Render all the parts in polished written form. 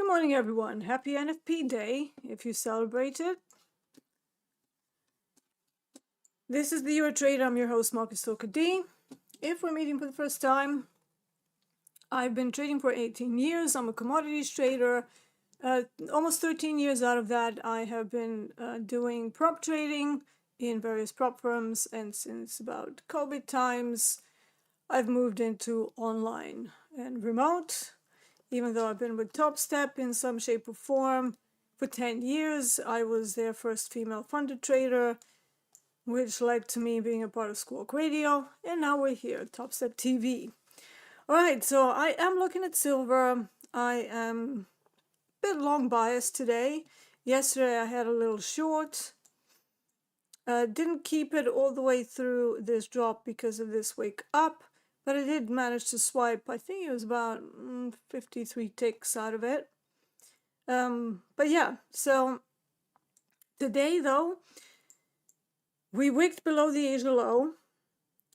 Good morning, everyone. Happy NFP Day, if you celebrate it. This is the Euro Trader. I'm your host, Market Stalker D. If we're meeting for the first time, I've been trading for 18 years. I'm a commodities trader. Almost 13 years out of that, I have been doing prop trading in various prop firms, and since about COVID times, I've moved into online and remote. Even though I've been with Topstep in some shape or form for 10 years, I was their first female funded trader, which led to me being a part of Squawk Radio, and now we're here, TopstepTV. Alright, so I am looking at silver. I am a bit long biased today. Yesterday I had a little short. Didn't keep it all the way through this drop because of this wake up. But I did manage to swipe, I think it was about 53 ticks out of it. But yeah, so today though, we wicked below the Asia low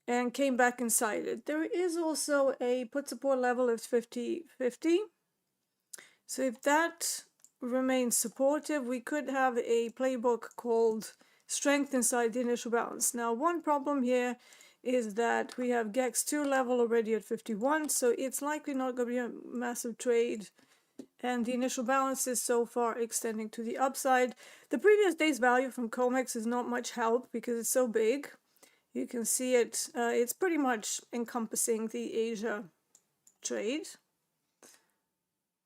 and came back inside it. There is also a put support level of 50-50. So if that remains supportive, we could have a playbook called strength inside the initial balance. Now, one problem here is that we have GEX2 level already at 51, so it's likely not going to be a massive trade, and the initial balance is so far extending to the upside. The previous day's value from COMEX is not much help because it's so big. You can see it, it's pretty much encompassing the Asia trade,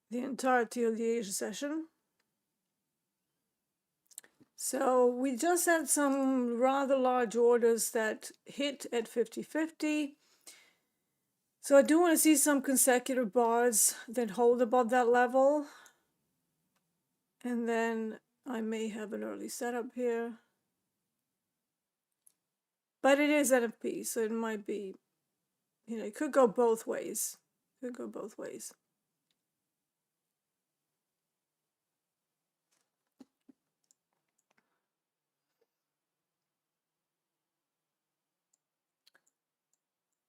the entirety of the Asia session. So we just had some rather large orders that hit at 50-50. So I do want to see some consecutive bars that hold above that level. And then I may have an early setup here. But it is NFP, so it might be, it could go both ways. Could go both ways.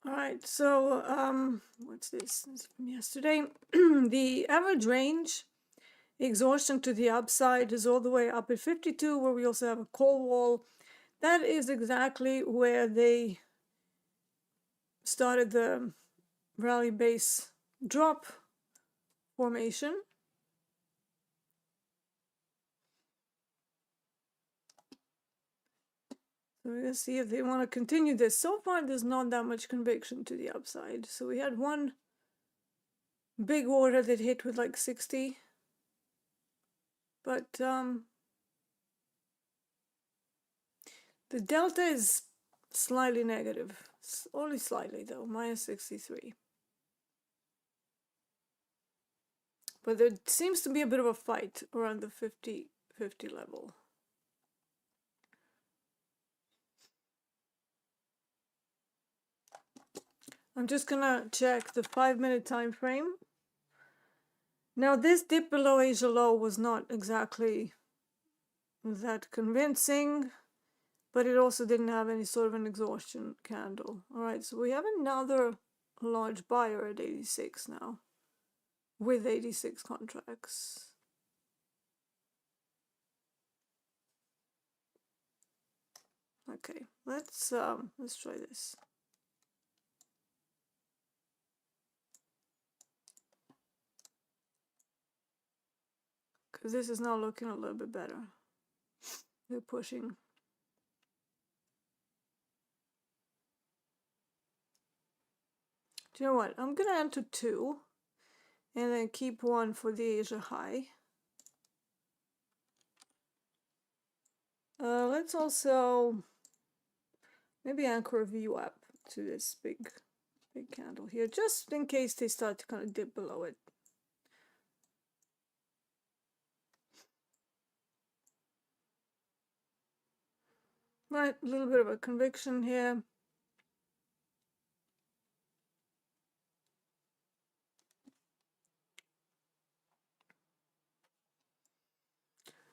All right, so what's this? This is from yesterday. The average range exhaustion to the upside is all the way up at 52, where we also have a call wall. That is exactly where they started the rally base drop formation. So we're going to see if they want to continue this. So far, there's not that much conviction to the upside. So we had one big order that hit with like 60. But the delta is slightly negative. Only slightly though, minus 63. But there seems to be a bit of a fight around the 50-50 level. I'm just gonna check the 5-minute time frame. Now this dip below Asia low was not exactly that convincing, but it also didn't have any sort of an exhaustion candle. All right, so we have another large buyer at 86 now, with 86 contracts. Okay, let's try this. Because this is now looking a little bit better. They're pushing. Do you know what? I'm going to enter 2 and then keep 1 for the Asia high. Let's also maybe anchor a VWAP to this big candle here, just in case they start to kind of dip below it. Right, a little bit of a conviction here.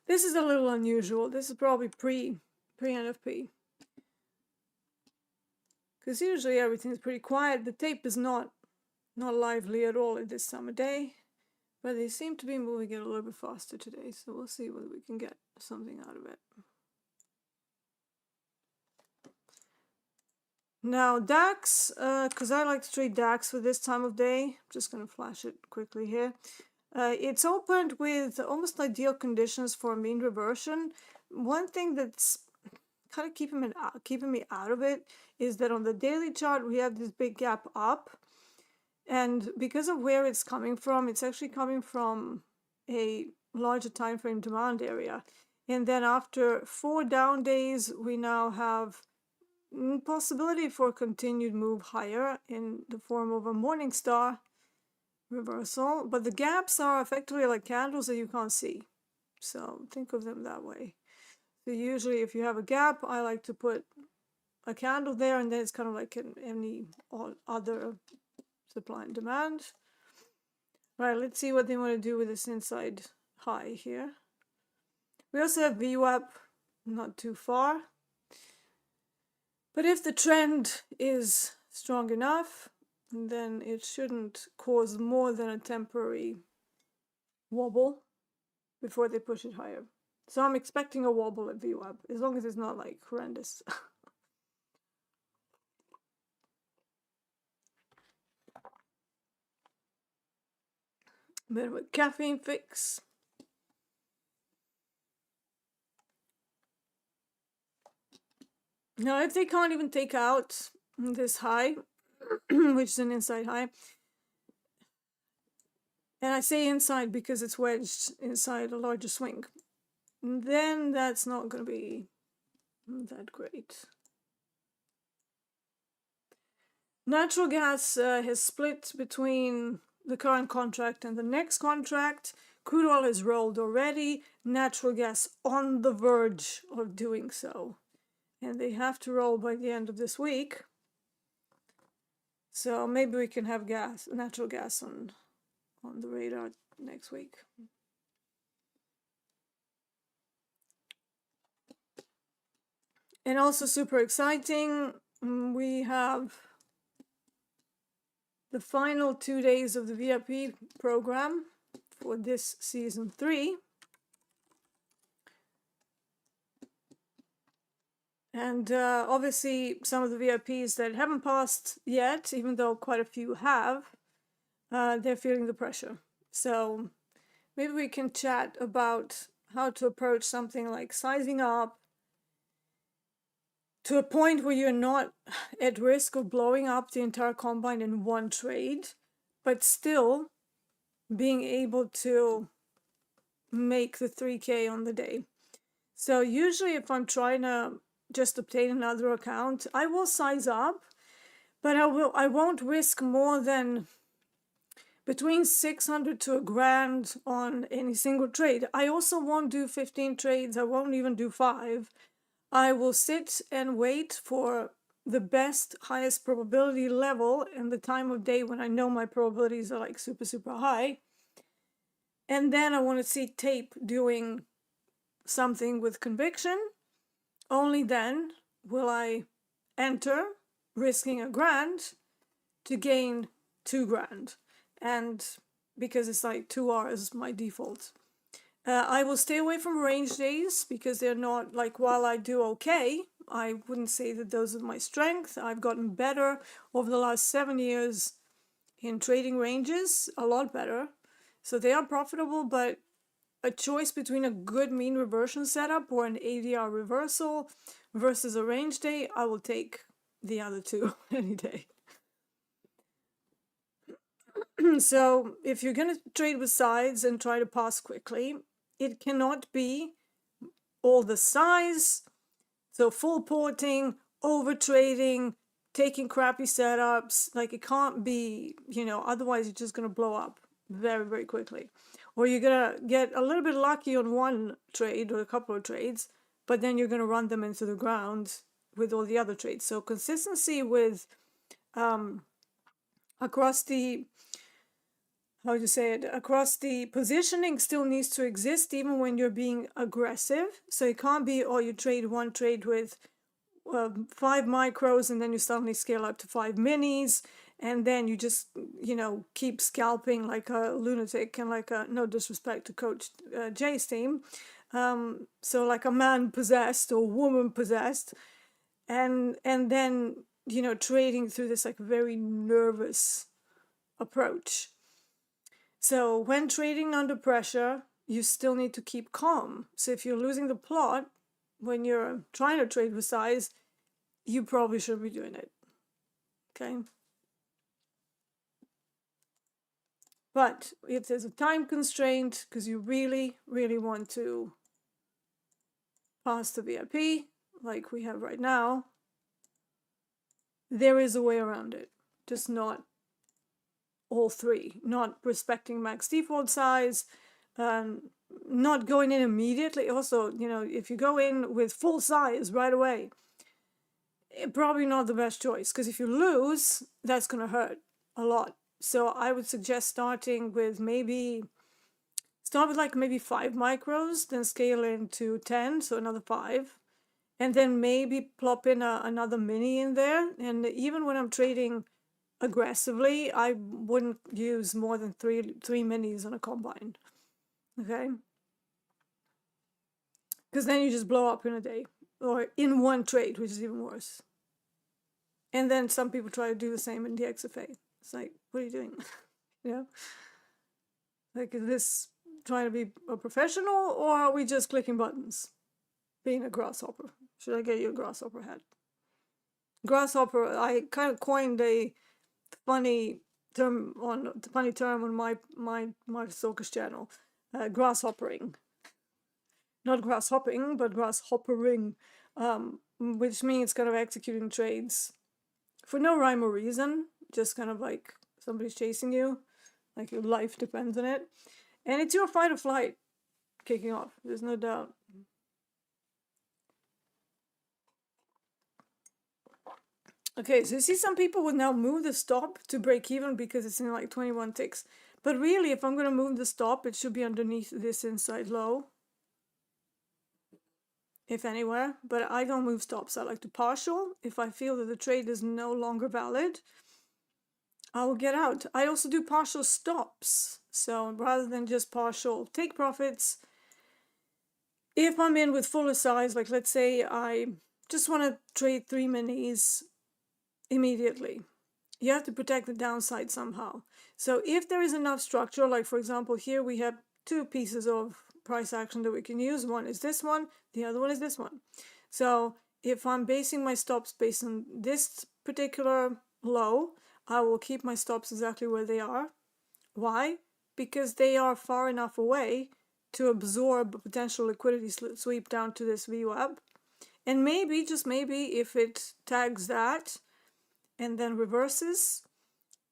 This is a little unusual. This is probably pre-NFP. Because usually everything's pretty quiet. The tape is not lively at all at this summer day. But they seem to be moving it a little bit faster today, so we'll see whether we can get something out of it. Now DAX, because I like to trade DAX for this time of day, I'm just going to flash it quickly here. It's opened with almost ideal conditions for a mean reversion. One thing that's kind of keeping me out of it is that on the daily chart we have this big gap up, and because of where it's coming from, it's actually coming from a larger time frame demand area. And then after 4 down days, we now have possibility for continued move higher in the form of a morning star reversal, but the gaps are effectively like candles that you can't see, so think of them that way. So usually if you have a gap, I like to put a candle there, and then it's kind of like any other supply and demand. Right, let's see what they want to do with this inside high here. We also have VWAP not too far, but if the trend is strong enough, then it shouldn't cause more than a temporary wobble before they push it higher. So I'm expecting a wobble at VWAP, as long as it's not like horrendous. Bit of a caffeine fix. Now, if they can't even take out this high, which is an inside high, and I say inside because it's wedged inside a larger swing, then that's not going to be that great. Natural gas has split between the current contract and the next contract. Crude oil has rolled already. Natural gas on the verge of doing so. And they have to roll by the end of this week. So maybe we can have natural gas on the radar next week. And also super exciting, we have the final 2 days of the VIP program for this season 3. And obviously some of the VIPs that haven't passed yet, even though quite a few have, they're feeling the pressure. So maybe we can chat about how to approach something like sizing up to a point where you're not at risk of blowing up the entire combine in one trade, but still being able to make the 3K on the day. So usually if I'm trying to just obtain another account, I will size up, but I won't risk more than between 600 to $1,000 on any single trade. I also won't do 15 trades. I won't even do 5. I will sit and wait for the best, highest probability level in the time of day when I know my probabilities are like super, super high. And then I want to see tape doing something with conviction. Only then will I enter, risking $1,000 to gain $2,000. And because it's like 2 hours, my default. I will stay away from range days because they're not, like, while I do okay, I wouldn't say that those are my strength. I've gotten better over the last 7 years in trading ranges, a lot better. So they are profitable, but a choice between a good mean reversion setup or an ADR reversal versus a range day, I will take the other two any day. So if you're going to trade with sides and try to pass quickly, it cannot be all the size, so full porting, over trading, taking crappy setups. Like, it can't be, otherwise you're just going to blow up very, very quickly. Or you're going to get a little bit lucky on one trade or a couple of trades, but then you're going to run them into the ground with all the other trades. So consistency with across the positioning still needs to exist even when you're being aggressive. So it can't be, you trade one trade with 5 micros and then you suddenly scale up to 5 minis, and then you just, keep scalping like a lunatic, and like no disrespect to Coach Jay's team, so like a man possessed or woman possessed, and then trading through this like very nervous approach. So when trading under pressure, you still need to keep calm. So if you're losing the plot when you're trying to trade with size, you probably shouldn't be doing it. Okay. But if there's a time constraint, because you really, really want to pass the VIP, like we have right now, there is a way around it. Just not all three. Not respecting max default size, not going in immediately. Also, if you go in with full size right away, probably not the best choice, because if you lose, that's going to hurt a lot. So I would suggest starting with start with like maybe 5 micros, then scale into 10, so another 5, and then maybe plop in another mini in there. And even when I'm trading aggressively, I wouldn't use more than three minis on a combine. Okay? Because then you just blow up in a day, or in one trade, which is even worse. And then some people try to do the same in the XFA. It's like, what are you doing? Like, is this trying to be a professional, or are we just clicking buttons? Being a grasshopper. Should I get you a grasshopper hat? Grasshopper, I kind of coined a funny term on my Focus channel. Grasshoppering. Not grasshopping, but grasshoppering, which means kind of executing trades for no rhyme or reason, just kind of like somebody's chasing you, like your life depends on it. And it's your fight or flight kicking off, there's no doubt. Okay, so you see some people would now move the stop to break even because it's in like 21 ticks. But really, if I'm going to move the stop, it should be underneath this inside low, if anywhere. But I don't move stops. I like to partial. If I feel that the trade is no longer valid, I will get out. I also do partial stops. So rather than just partial take profits, if I'm in with fuller size, like let's say I just want to trade 3 minis immediately, you have to protect the downside somehow. So if there is enough structure, like for example here we have 2 pieces of price action that we can use. One is this one, the other one is this one. So if I'm basing my stops based on this particular low, I will keep my stops exactly where they are. Why? Because they are far enough away to absorb a potential liquidity sweep down to this VWAP. And maybe, just maybe, if it tags that and then reverses,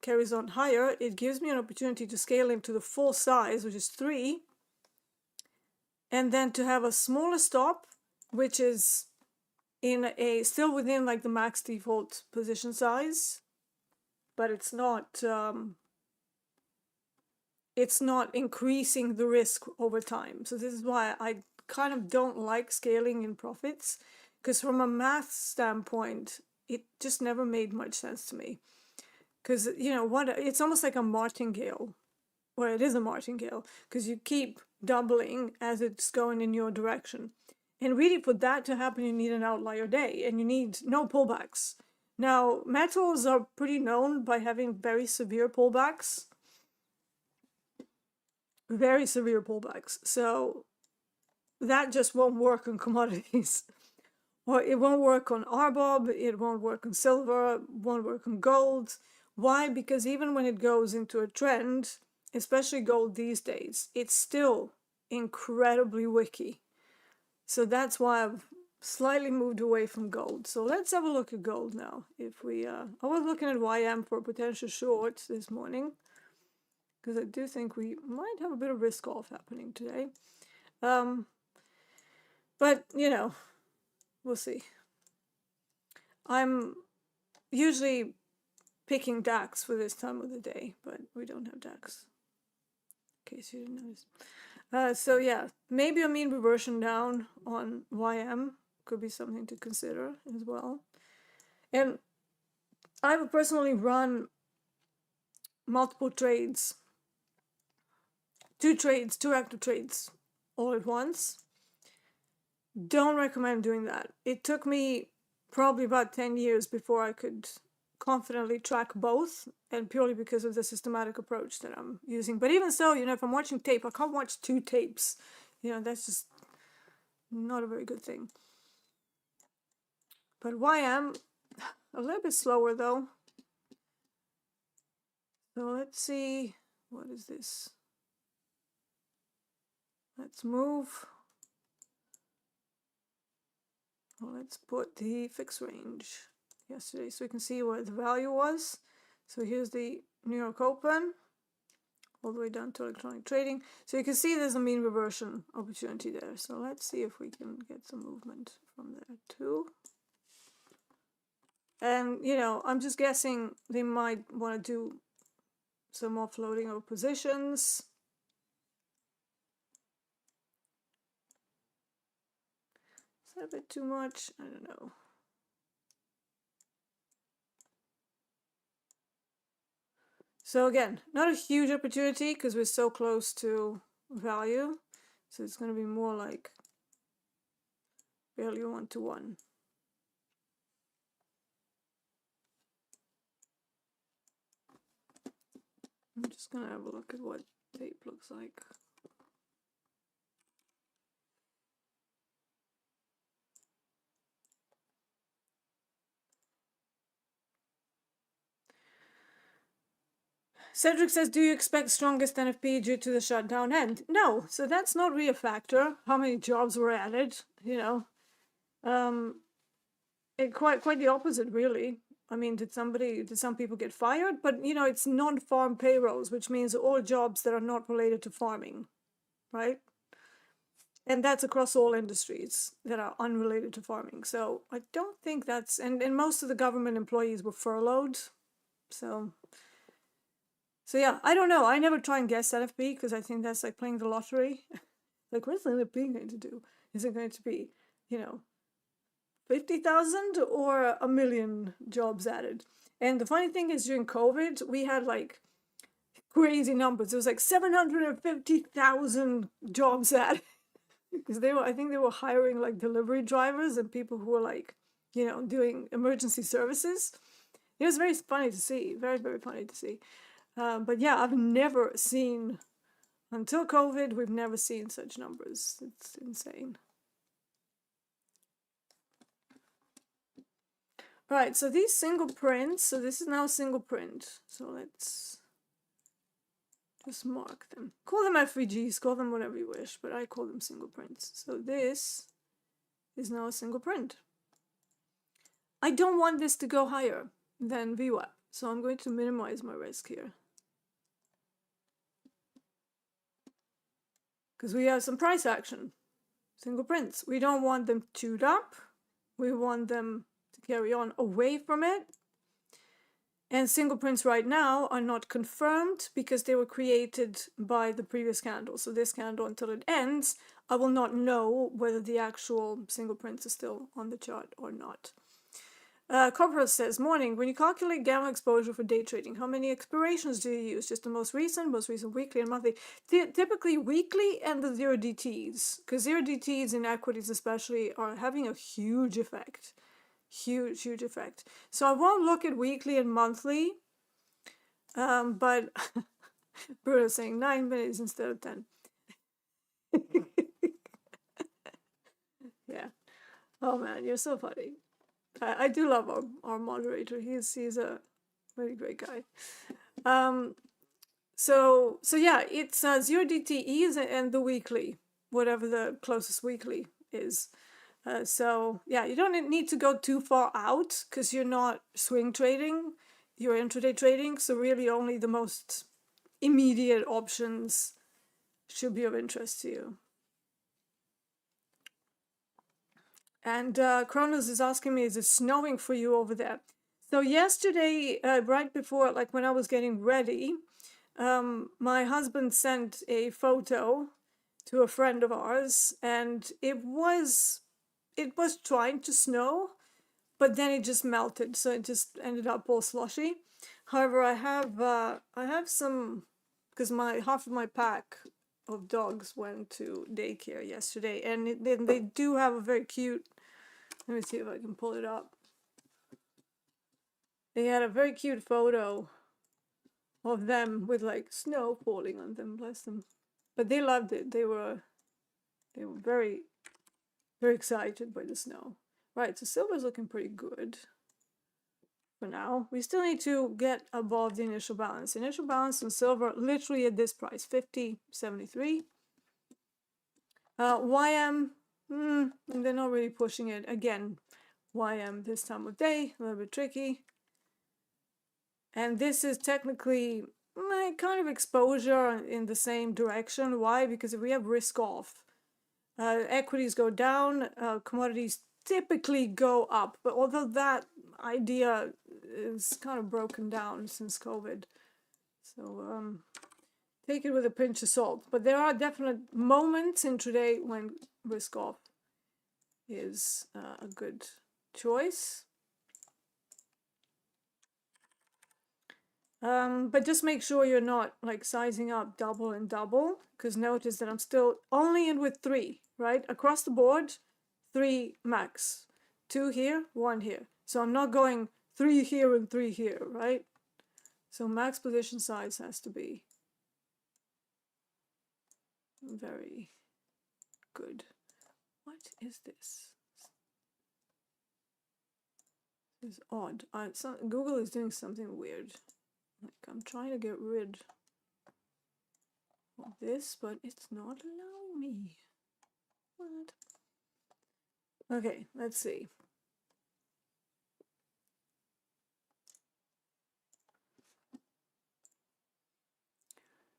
carries on higher, it gives me an opportunity to scale into the full size, which is 3, and then to have a smaller stop, which is in still within like the max default position size, but it's not increasing the risk over time. So this is why I kind of don't like scaling in profits, because from a math standpoint, it just never made much sense to me. Because, it's almost like a martingale. Well, it is a martingale, because you keep doubling as it's going in your direction. And really, for that to happen, you need an outlier day, and you need no pullbacks. Now, metals are pretty known by having very severe pullbacks. Very severe pullbacks. So that just won't work on commodities. Or it won't work on RBOB, it won't work on silver, won't work on gold. Why? Because even when it goes into a trend, especially gold these days, it's still incredibly wicky. So that's why I've slightly moved away from gold. So let's have a look at gold now. If we, I was looking at YM for a potential short this morning, because I do think we might have a bit of risk off happening today. But, we'll see. I'm usually picking DAX for this time of the day, but we don't have DAX, in case you didn't notice. So yeah, maybe a mean reversion down on YM could be something to consider as well. And I would personally run multiple trades, two active trades all at once. Don't recommend doing that. It took me probably about 10 years before I could confidently track both, and purely because of the systematic approach that I'm using. But even so, if I'm watching tape, I can't watch two tapes. That's just not a very good thing. But YM, a little bit slower though. So let's see, what is this? Let's move. Well, let's put the fixed range yesterday so we can see what the value was. So here's the New York Open, all the way down to electronic trading. So you can see there's a mean reversion opportunity there. So let's see if we can get some movement from there too. And, I'm just guessing they might want to do some offloading of positions. Is that a bit too much? I don't know. So again, not a huge opportunity because we're so close to value. So it's going to be more like barely 1-to-1. I'm just going to have a look at what tape looks like. Cedric says, do you expect strongest NFP due to the shutdown end? No, so that's not really a factor. How many jobs were added, quite the opposite, really. I mean, did some people get fired? But, it's non-farm payrolls, which means all jobs that are not related to farming, right? And that's across all industries that are unrelated to farming. So I don't think that's, and most of the government employees were furloughed. So yeah, I don't know. I never try and guess NFP because I think that's like playing the lottery. Like, what's the NFP going to do? Is it going to be, 50,000 or 1 million jobs added? And the funny thing is, during COVID, we had like crazy numbers. It was like 750,000 jobs added because I think they were hiring like delivery drivers and people who were like, doing emergency services. It was very funny to see, very, very funny to see. But yeah, I've never seen, until COVID, we've never seen such numbers. It's insane. Right, so these single prints, so this is now a single print. So let's just mark them. Call them FVGs, call them whatever you wish, but I call them single prints. So this is now a single print. I don't want this to go higher than VWAP, so I'm going to minimize my risk here. Because we have some price action, single prints. We don't want them chewed up. We want them to carry on away from it. And single prints right now are not confirmed because they were created by the previous candle. So this candle, until it ends, I will not know whether the actual single prints are still on the chart or not. Corporal says, morning, when you calculate gamma exposure for day trading, how many expirations do you use? Just the most recent weekly and monthly? Typically weekly and the 0DTs, because 0DTs in equities especially are having a huge effect. Huge effect. So I won't look at weekly and monthly, but Bruno's saying 9 minutes instead of 10. Yeah. Oh man, you're so funny. I do love our moderator. He's a really great guy. So yeah, it's 0DTEs and the weekly, whatever the closest weekly is. So yeah, you don't need to go too far out because you're not swing trading, you're intraday trading. So really only the most immediate options should be of interest to you. And Kronos is asking me, is it snowing for you over there? So yesterday, right before, like when I was getting ready, my husband sent a photo to a friend of ours, and it was trying to snow, but then it just melted, so it just ended up all sloshy. However, I have some, because half of my pack of dogs went to daycare yesterday, and they do have a very cute. Let me see if I can pull it up. They had a very cute photo of them with like snow falling on them, bless them. But they loved it. They were very, very excited by the snow. Right, so silver's looking pretty good for now. We still need to get above the initial balance. Initial balance on silver literally at this price, 50.73. YM, they're not really pushing it. Again, YM this time of day, a little bit tricky. And this is technically kind of exposure in the same direction. Why? Because if we have risk off, equities go down, commodities typically go up. But although that idea is kind of broken down since COVID, so take it with a pinch of salt. But there are definite moments in today when risk off is a good choice. But just make sure you're not like sizing up double and double, because notice that I'm still only in with 3, right? Across the board, 3 max. 2 here, 1 here. So I'm not going 3 here and 3 here, right? So max position size has to be very good. What is this? This is odd. Google is doing something weird. Like I'm trying to get rid of this, but it's not allowing me. What? Okay, let's see.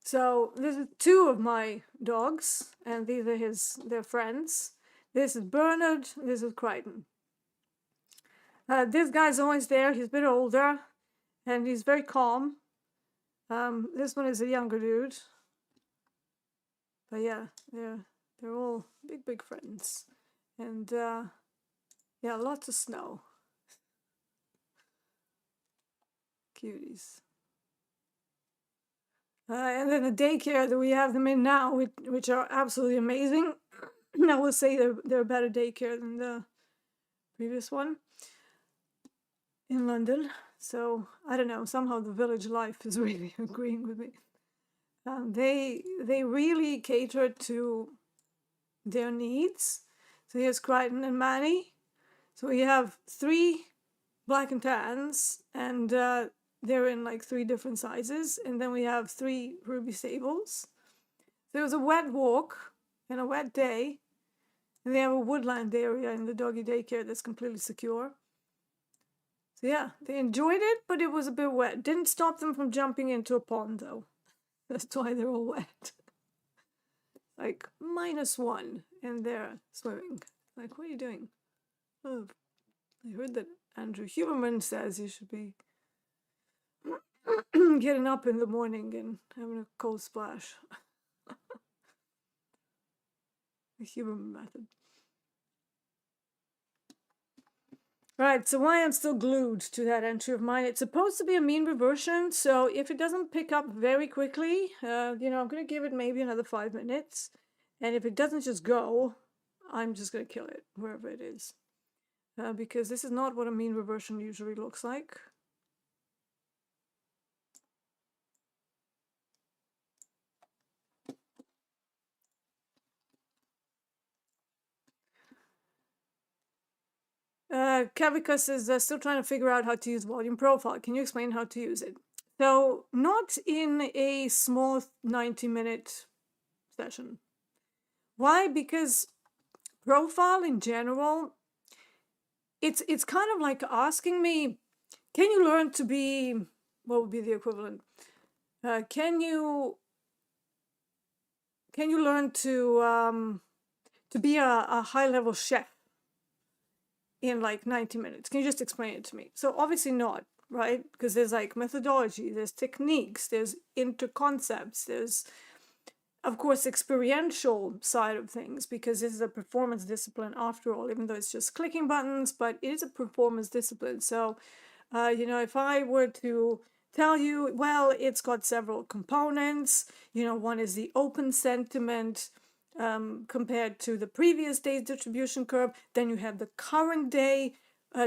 So this is 2 of my dogs, and these are their friends. This is Bernard, this is Crichton. This guy's always there, he's a bit older, and he's very calm. This one is a younger dude. But yeah, they're all big friends. And yeah, lots of snow. Cuties. And then the daycare that we have them in now, which are absolutely amazing. I will say they're a better daycare than the previous one in London. So I don't know, somehow the village life is really agreeing with me. They really cater to their needs. So here's Crichton and Manny. So we have 3 black and tans, and they're in like 3 different sizes. And then we have 3 ruby sables. There was a wet walk and a wet day, and they have a woodland area in the doggy daycare that's completely secure. So yeah, they enjoyed it, but it was a bit wet. Didn't stop them from jumping into a pond though. That's why they're all wet. Like -1, and they're swimming. Like, what are you doing? Oh, I heard that Andrew Huberman says you should be getting up in the morning and having a cold splash. The Huberman method. Right, so why I'm still glued to that entry of mine. It's supposed to be a mean reversion, so if it doesn't pick up very quickly, I'm going to give it maybe another 5 minutes. And if it doesn't just go, I'm just going to kill it, wherever it is. Because this is not what a mean reversion usually looks like. Kavikas is still trying to figure out how to use volume profile. Can you explain how to use it? So, not in a small 90-minute session. Why? Because profile in general, it's kind of like asking me, can you learn to be, what would be the equivalent? Can you learn to be a high-level chef in like 90 minutes? Can you just explain it to me? So obviously not, right? Because there's like methodology, there's techniques, there's interconcepts, there's of course experiential side of things, because this is a performance discipline after all, even though it's just clicking buttons, but it is a performance discipline. So if I were to tell you, well, it's got several components. One is the open sentiment compared to the previous day's distribution curve. Then you have the current day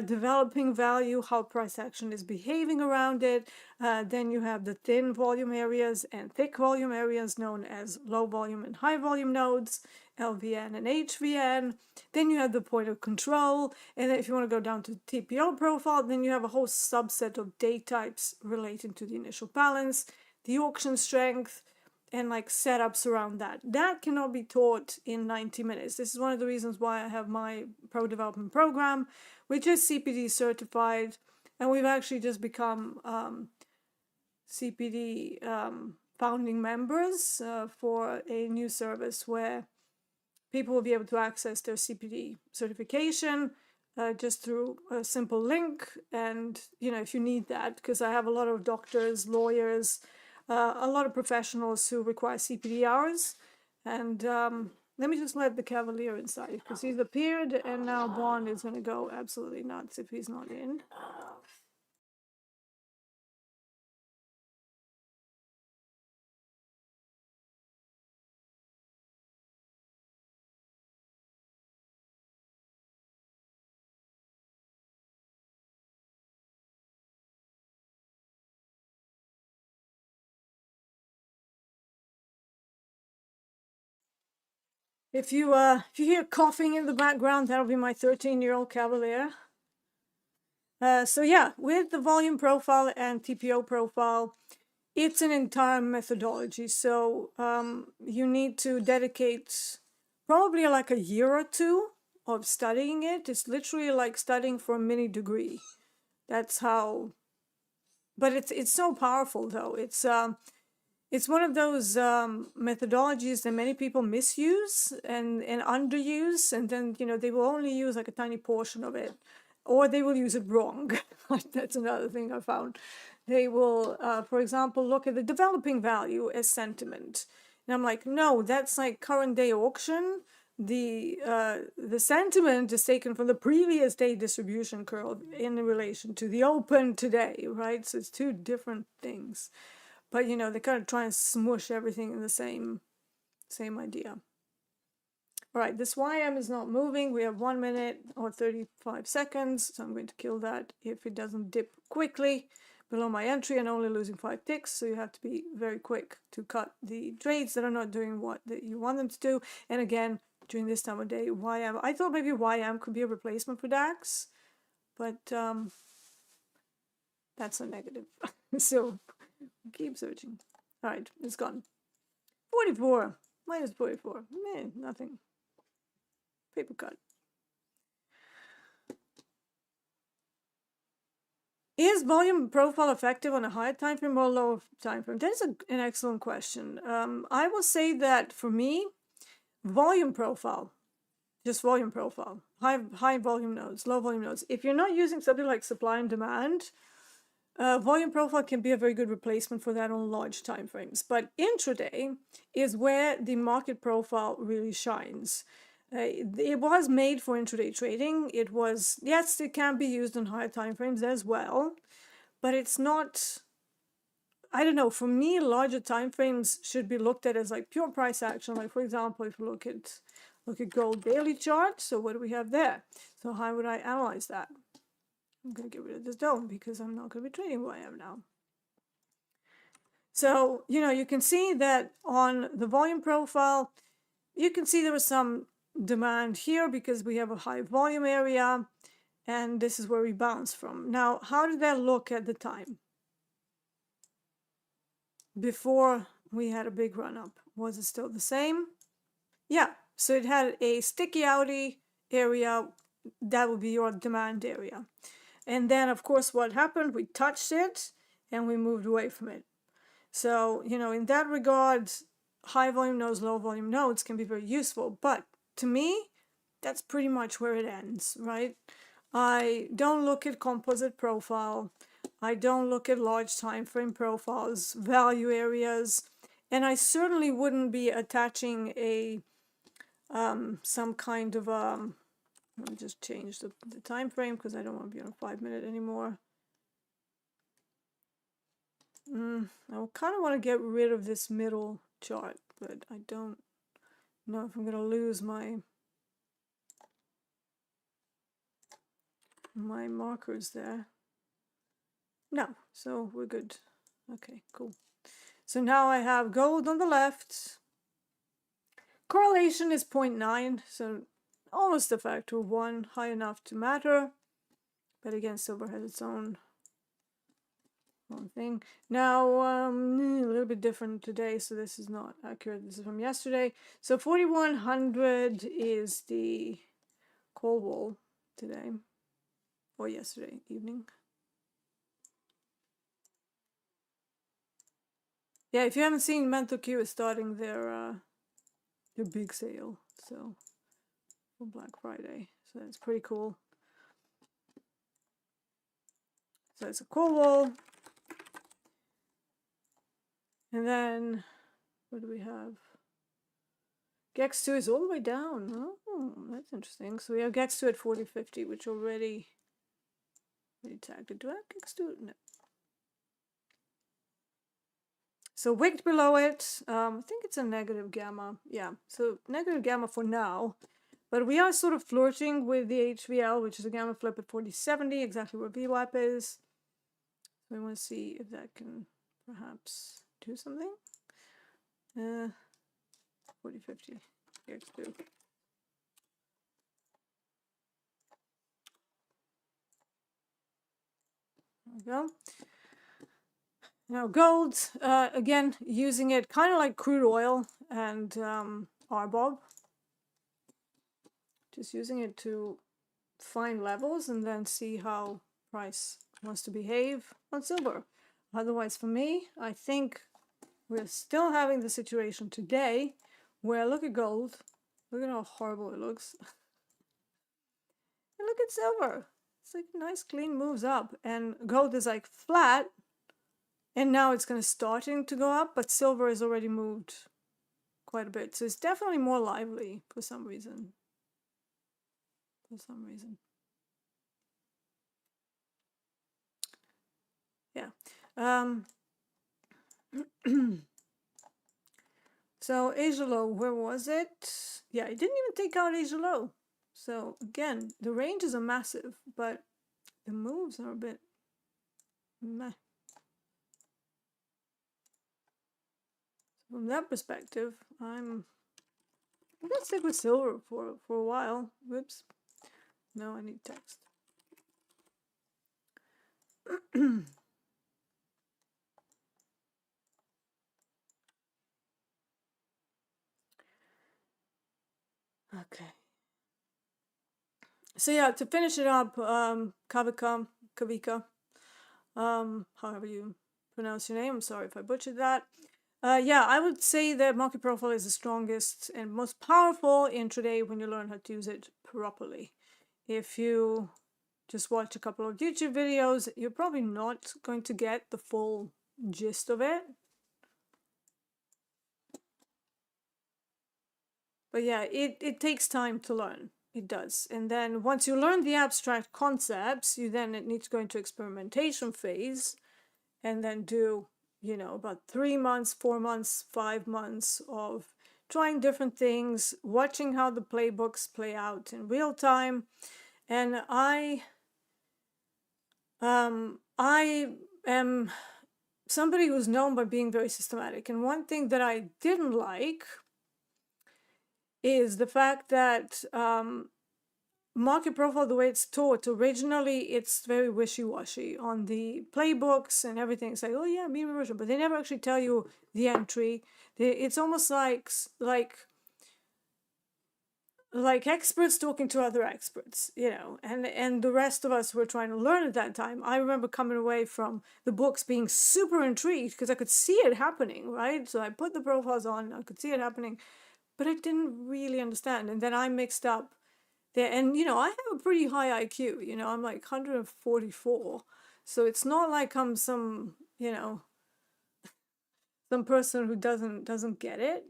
developing value, how price action is behaving around it. Then you have the thin volume areas and thick volume areas known as low volume and high volume nodes, LVN and HVN. Then you have the point of control. And then if you want to go down to TPO profile, then you have a whole subset of day types relating to the initial balance, the auction strength, and like setups around that. That cannot be taught in 90 minutes. This is one of the reasons why I have my pro development program, which is CPD certified, and we've actually just become CPD founding members for a new service where people will be able to access their CPD certification just through a simple link. And if you need that, because I have a lot of doctors, lawyers, a lot of professionals who require CPD hours. And let me just let the Cavalier inside, because he's appeared, and now Bond is going to go absolutely nuts if he's not in. If you hear coughing in the background, that'll be my 13-year-old Cavalier. So yeah, with the volume profile and TPO profile, it's an entire methodology. So you need to dedicate probably like a year or two of studying it. It's literally like studying for a mini degree. That's how. But it's so powerful though. It's one of those methodologies that many people misuse and underuse, and then they will only use like a tiny portion of it, or they will use it wrong. That's another thing I found. They will, for example, look at the developing value as sentiment, and I'm like, no, that's like current day auction. The sentiment is taken from the previous day distribution curve in relation to the open today, right? So it's two different things. But they kind of try and smush everything in the same idea. All right, this YM is not moving. We have 1 minute or 35 seconds, so I'm going to kill that if it doesn't dip quickly below my entry and only losing 5 ticks. So you have to be very quick to cut the trades that are not doing what that you want them to do. And again, during this time of day, YM. I thought maybe YM could be a replacement for DAX, but that's a negative. So keep searching. All right, it's gone. 44 minus 44. Nothing. Paper cut. Is volume profile effective on a higher time frame or lower time frame? That is an excellent question. I will say that for me, volume profile, just volume profile, high volume nodes, low volume nodes. If you're not using something like supply and demand, volume profile can be a very good replacement for that on large time frames. But intraday is where the market profile really shines. It was made for intraday trading. It was, yes, it can be used on higher time frames as well, but it's not, I don't know, for me, larger time frames should be looked at as like pure price action. Like, for example, if you look at gold daily chart, so what do we have there? So how would I analyze that? I'm going to get rid of this dome because I'm not going to be trading where I am now. So, you can see that on the volume profile, you can see there was some demand here because we have a high volume area, and this is where we bounce from. Now, how did that look at the time? Before we had a big run up, was it still the same? Yeah, so it had a sticky outy area. That would be your demand area. And then, of course, what happened? We touched it and we moved away from it. So, in that regard, high volume nodes, low volume nodes can be very useful. But to me, that's pretty much where it ends, right? I don't look at composite profile. I don't look at large time frame profiles, value areas, and I certainly wouldn't be attaching a some kind of let me just change the time frame because I don't want to be on a 5 minute anymore. I kind of want to get rid of this middle chart, but I don't know if I'm going to lose my markers there. No, so we're good. Okay, cool. So now I have gold on the left. Correlation is 0.9, so almost a factor of 1, high enough to matter. But again, silver has its own thing. Now, a little bit different today, so this is not accurate. This is from yesterday. So 4100 is the call wall today, or yesterday evening. Yeah, if you haven't seen, Mental Q is starting their big sale, so for Black Friday. So that's pretty cool. So it's a call wall. And then, what do we have? GEX2 is all the way down. Oh, that's interesting. So we have GEX2 at 40.50, which already tagged it. Do I have GEX2? No. So wicked below it, I think it's a negative gamma. Yeah, so negative gamma for now. But we are sort of flirting with the HVL, which is a gamma flip at 40.70, exactly where VWAP is. So we want to see if that can perhaps do something. 40.50, GEX2. There we go. Now gold, again, using it kind of like crude oil and RBOB. Just using it to find levels and then see how price wants to behave on silver. Otherwise, for me, I think we're still having the situation today where, look at gold, look at how horrible it looks. And look at silver. It's like nice clean moves up, and gold is like flat. And now it's going to starting to go up, but silver has already moved quite a bit. So it's definitely more lively for some reason. Yeah. So Angelo, where was it? Yeah, it didn't even take out Angelo. So again, the ranges are massive, but the moves are a bit meh. From that perspective, I'm gonna stick with silver for a while. Whoops. No, I need text. Okay. So yeah, to finish it up, Kavika, however you pronounce your name, I'm sorry if I butchered that. Yeah, I would say that market profile is the strongest and most powerful intraday when you learn how to use it properly. If you just watch a couple of YouTube videos, you're probably not going to get the full gist of it. But yeah, it takes time to learn. It does. And then once you learn the abstract concepts, you then need to go into experimentation phase and then do, you know, about 3 months, 4 months, 5 months of trying different things, watching how the playbooks play out in real time. And I am somebody who's known by being very systematic. And one thing that I didn't like is the fact that market profile, the way it's taught, originally it's very wishy-washy on the playbooks and everything. It's like, oh yeah, mean reversion, but they never actually tell you the entry. It's almost like experts talking to other experts, you know, and the rest of us were trying to learn at that time. I remember coming away from the books being super intrigued because I could see it happening, right? So I put the profiles on, I could see it happening, but I didn't really understand. And then I mixed up there, and you know, I have a pretty high IQ, you know, I'm like 144. So it's not like I'm some, you know, some person who doesn't get it.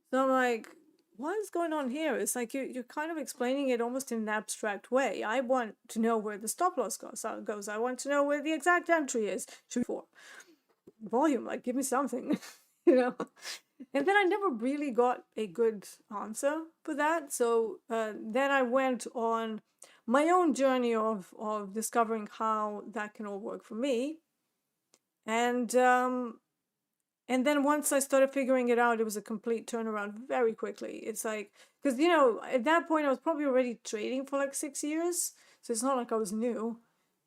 So I'm like, what is going on here? It's like you're kind of explaining it almost in an abstract way. I want to know where the stop loss goes. I want to know where the exact entry is. volume, like give me something, you know. And then I never really got a good answer for that. So then I went on my own journey of discovering how that can all work for me. And then once I started figuring it out, it was a complete turnaround very quickly. It's like, because, you know, at that point I was probably already trading for like 6 years. So it's not like I was new.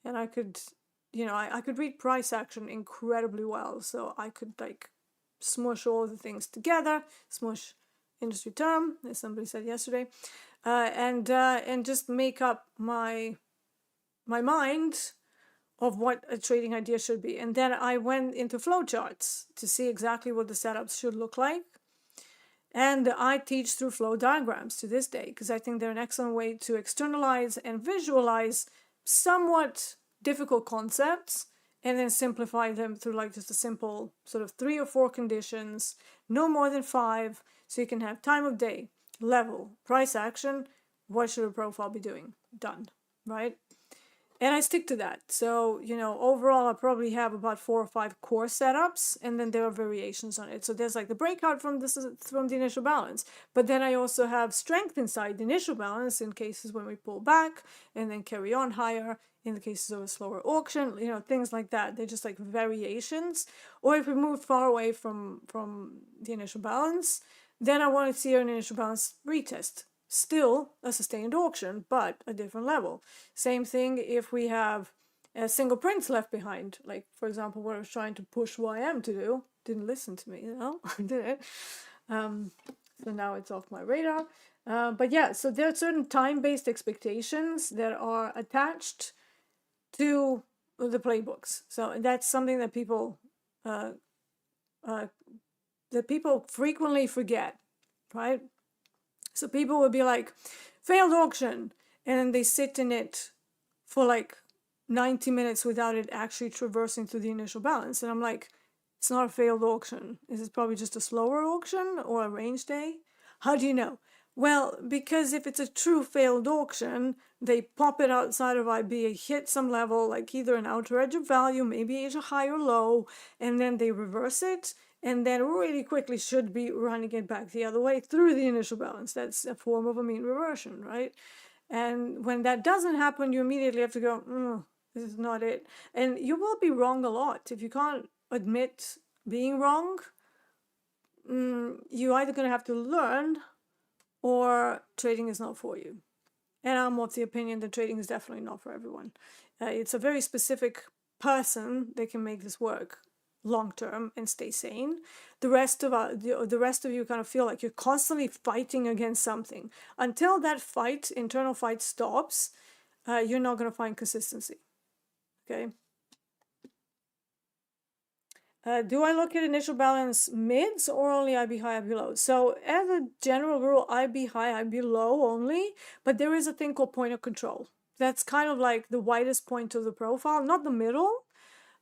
And I could, you know, I could read price action incredibly well. So I could like smush all the things together, smush industry term, as somebody said yesterday, and just make up my mind of what a trading idea should be. And then I went into flowcharts to see exactly what the setups should look like. And I teach through flow diagrams to this day because I think they're an excellent way to externalize and visualize somewhat difficult concepts and then simplify them through like just a simple sort of 3 or 4 conditions, no more than 5, so you can have time of day, level, price action, what should a profile be doing? Done, right? And I stick to that. So, you know, overall I probably have about 4 or 5 core setups, and then there are variations on it. So there's like the breakout from the initial balance, but then I also have strength inside the initial balance in cases when we pull back and then carry on higher in the cases of a slower auction, you know, things like that. They're just like variations. Or if we move far away from the initial balance, then I want to see an initial balance retest. Still a sustained auction, but a different level. Same thing if we have single prints left behind. Like, for example, what I was trying to push YM to do. Didn't listen to me, you know, did it. So now it's off my radar. But yeah, so there are certain time-based expectations that are attached to the playbooks. So that's something that people frequently forget, right? So people will be like, failed auction, and then they sit in it for like 90 minutes without it actually traversing through the initial balance. And I'm like, it's not a failed auction. Is it probably just a slower auction or a range day? How do you know? Well, because if it's a true failed auction, they pop it outside of IB, hit some level, like either an outer edge of value, maybe it's a high or low, and then they reverse it, and then really quickly should be running it back the other way through the initial balance. That's a form of a mean reversion, right? And when that doesn't happen, you immediately have to go, this is not it. And you will be wrong a lot. If you can't admit being wrong, you're either going to have to learn or trading is not for you. And I'm of the opinion that trading is definitely not for everyone. It's a very specific person that can make this work long term and stay sane. The rest of you kind of feel like you're constantly fighting against something. Until that fight, internal fight stops, you're not going to find consistency. Okay. Do I look at initial balance mids or only IB high, IB low? So as a general rule, IB high, IB low only, but there is a thing called point of control. That's kind of like the widest point of the profile, not the middle,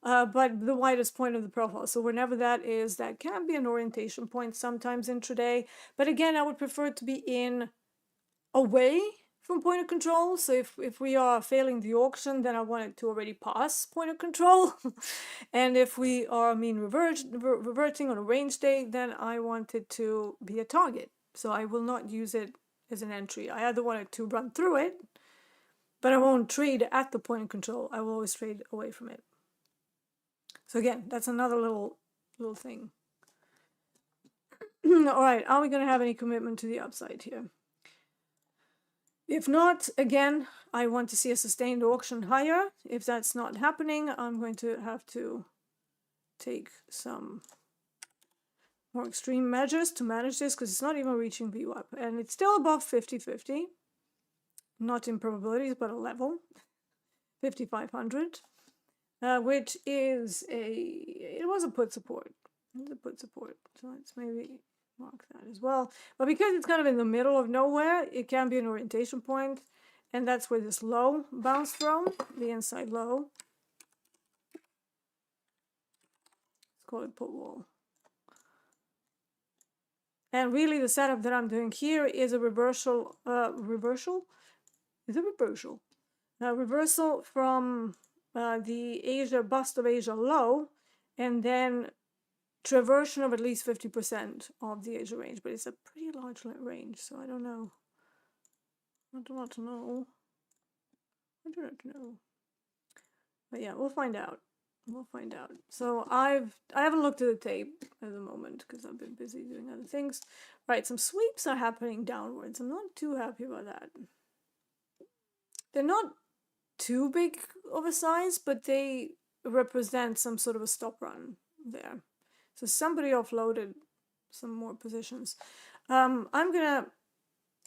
but the widest point of the profile. So whenever that is, that can be an orientation point sometimes intraday. But again, I would prefer it to be in away from point of control. So if we are failing the auction, then I want it to already pass point of control. And if we are mean reverting on a range day, then I want it to be a target. So I will not use it as an entry. I either want it to run through it, but I won't trade at the point of control. I will always trade away from it. So again, that's another little thing. All right, are we going to have any commitment to the upside here? If not, again, I want to see a sustained auction higher. If that's not happening, I'm going to have to take some more extreme measures to manage this because it's not even reaching VWAP. And it's still above 50-50. Not in probabilities, but a level. 5,500. Which is it was a put support. It's a put support. So let's maybe mark that as well. But because it's kind of in the middle of nowhere, it can be an orientation point, and that's where this low bounced from, the inside low. Let's call it put wall. And really the setup that I'm doing here is a reversal. Is it reversal? Reversal from the Asia bust of Asia low, and then traversion of at least 50% of the Asia range, but it's a pretty large range, so I don't know. I do not know. I do not know. But yeah, we'll find out. We'll find out. So I haven't looked at the tape at the moment because I've been busy doing other things. Right, some sweeps are happening downwards. I'm not too happy about that. They're not too big of a size, but they represent some sort of a stop run there. So somebody offloaded some more positions. I'm gonna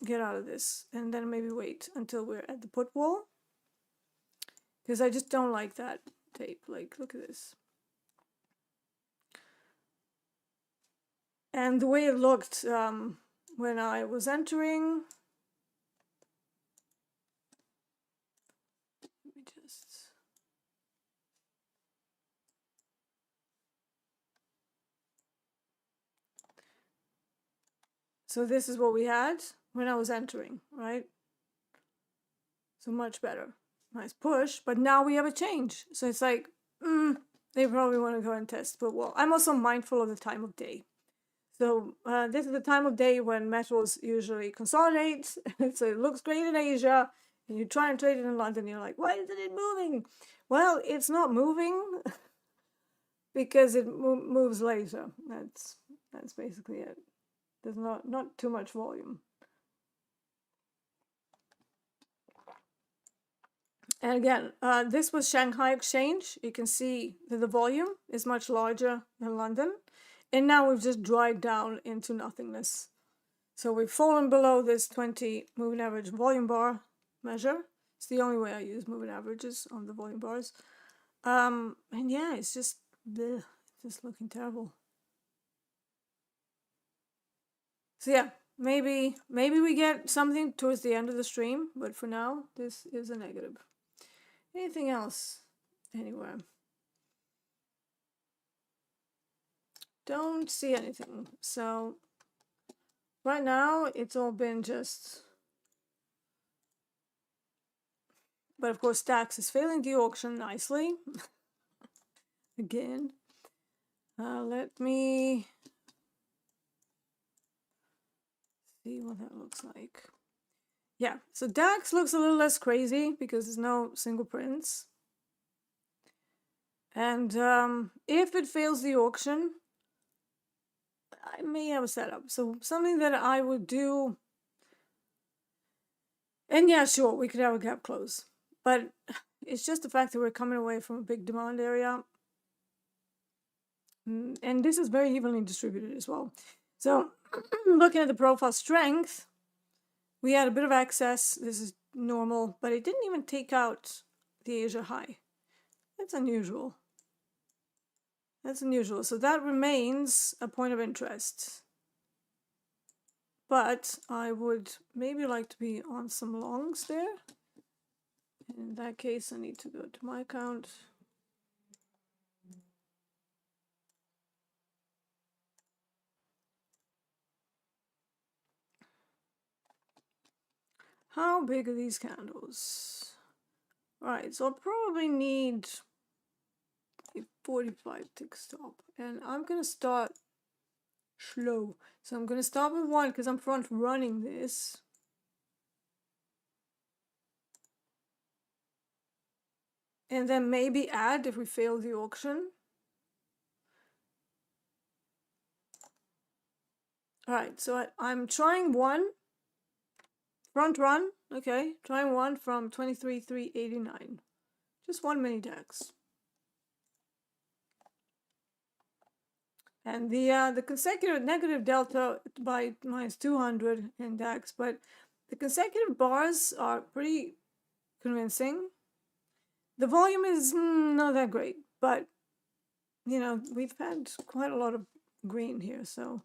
get out of this and then maybe wait until we're at the put wall, because I just don't like that tape. Like, look at this. And the way it looked when I was entering, let me just, so this is what we had when I was entering, right? So much better. Nice push, but now we have a change. So it's like, they probably want to go and test. But well, I'm also mindful of the time of day. So this is the time of day when metals usually consolidate. So it looks great in Asia, and you try and trade it in London, you're like, why isn't it moving? Well, it's not moving because it moves later. That's basically it. There's not too much volume. And again, this was Shanghai Exchange. You can see that the volume is much larger than London. And now we've just dried down into nothingness. So we've fallen below this 20 moving average volume bar measure. It's the only way I use moving averages on the volume bars. And yeah, it's just looking terrible. So yeah, maybe we get something towards the end of the stream, but for now, this is a negative. Anything else? Anywhere? Don't see anything. So right now, it's all been just... But of course, DAX is failing the auction nicely. Again. Let me see what that looks like. Yeah, so DAX looks a little less crazy because there's no single prints. And if it fails the auction, I may have a setup. So something that I would do, and yeah, sure, we could have a gap close. But it's just the fact that we're coming away from a big demand area. And this is very evenly distributed as well. So looking at the profile strength, we had a bit of excess. This is normal, but it didn't even take out the Asia high. That's unusual. That's unusual. So that remains a point of interest. But I would maybe like to be on some longs there. In that case, I need to go to my account. How big are these candles? Right, so I'll probably need a 45 tick stop. And I'm going to start slow. So I'm going to start with one because I'm front running this. And then maybe add if we fail the auction. Alright, so I'm trying one. Front run, okay. Trying one from 23,389. Just one mini DAX. And the consecutive negative delta by -200 in DAX, but the consecutive bars are pretty convincing. The volume is not that great, but you know, we've had quite a lot of green here, so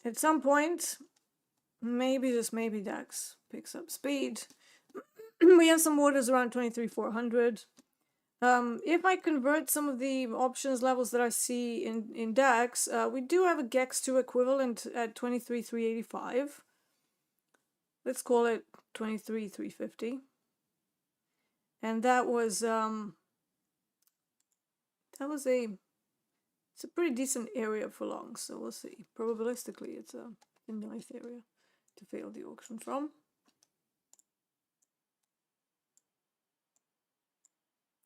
at some point, maybe, just maybe, DAX picks up speed. We have some orders around 23,400. If I convert some of the options levels that I see in DAX, we do have a GEX2 equivalent at 23,385. Let's call it 23,350. And that was a It's a pretty decent area for longs, so we'll see. Probabilistically, it's a nice area to fail the auction from.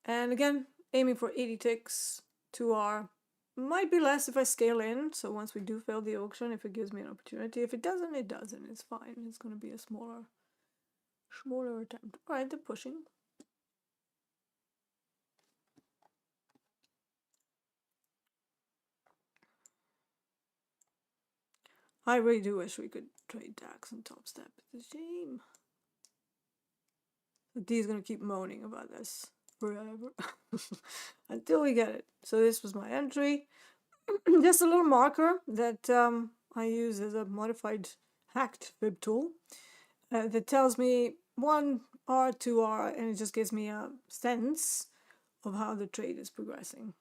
And again, aiming for 80 ticks, 2R. Might be less if I scale in, so once we do fail the auction, if it gives me an opportunity. If it doesn't, it doesn't. It's fine. It's going to be a smaller attempt. Alright, they're pushing. I really do wish we could trade DAX and Topstep. It's a shame. But Dee's going to keep moaning about this forever until we get it. So this was my entry. Just a little marker that I use as a modified hacked fib tool that tells me 1R, 2R, and it just gives me a sense of how the trade is progressing.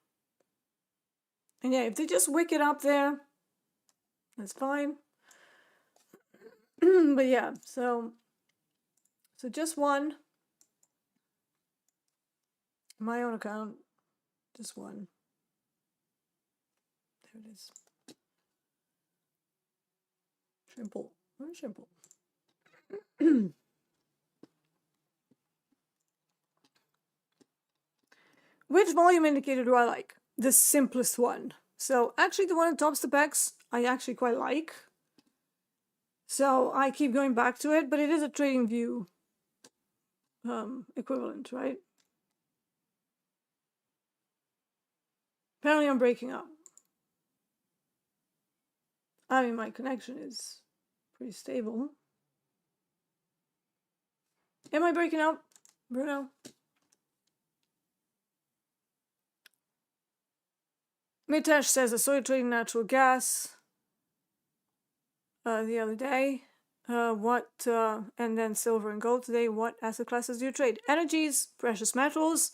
And yeah, if they just wick it up there, that's fine. But yeah, so just one. My own account, just one. There it is. Simple. Very simple. Which volume indicator do I like? The simplest one. So actually the one in Topstep X, I actually quite like. So I keep going back to it, but it is a trading view equivalent, right? Apparently I'm breaking up. I mean, my connection is pretty stable. Am I breaking up, Bruno? Mitesh says, I saw you trading natural gas the other day. And then silver and gold today. What asset classes do you trade? Energies, precious metals,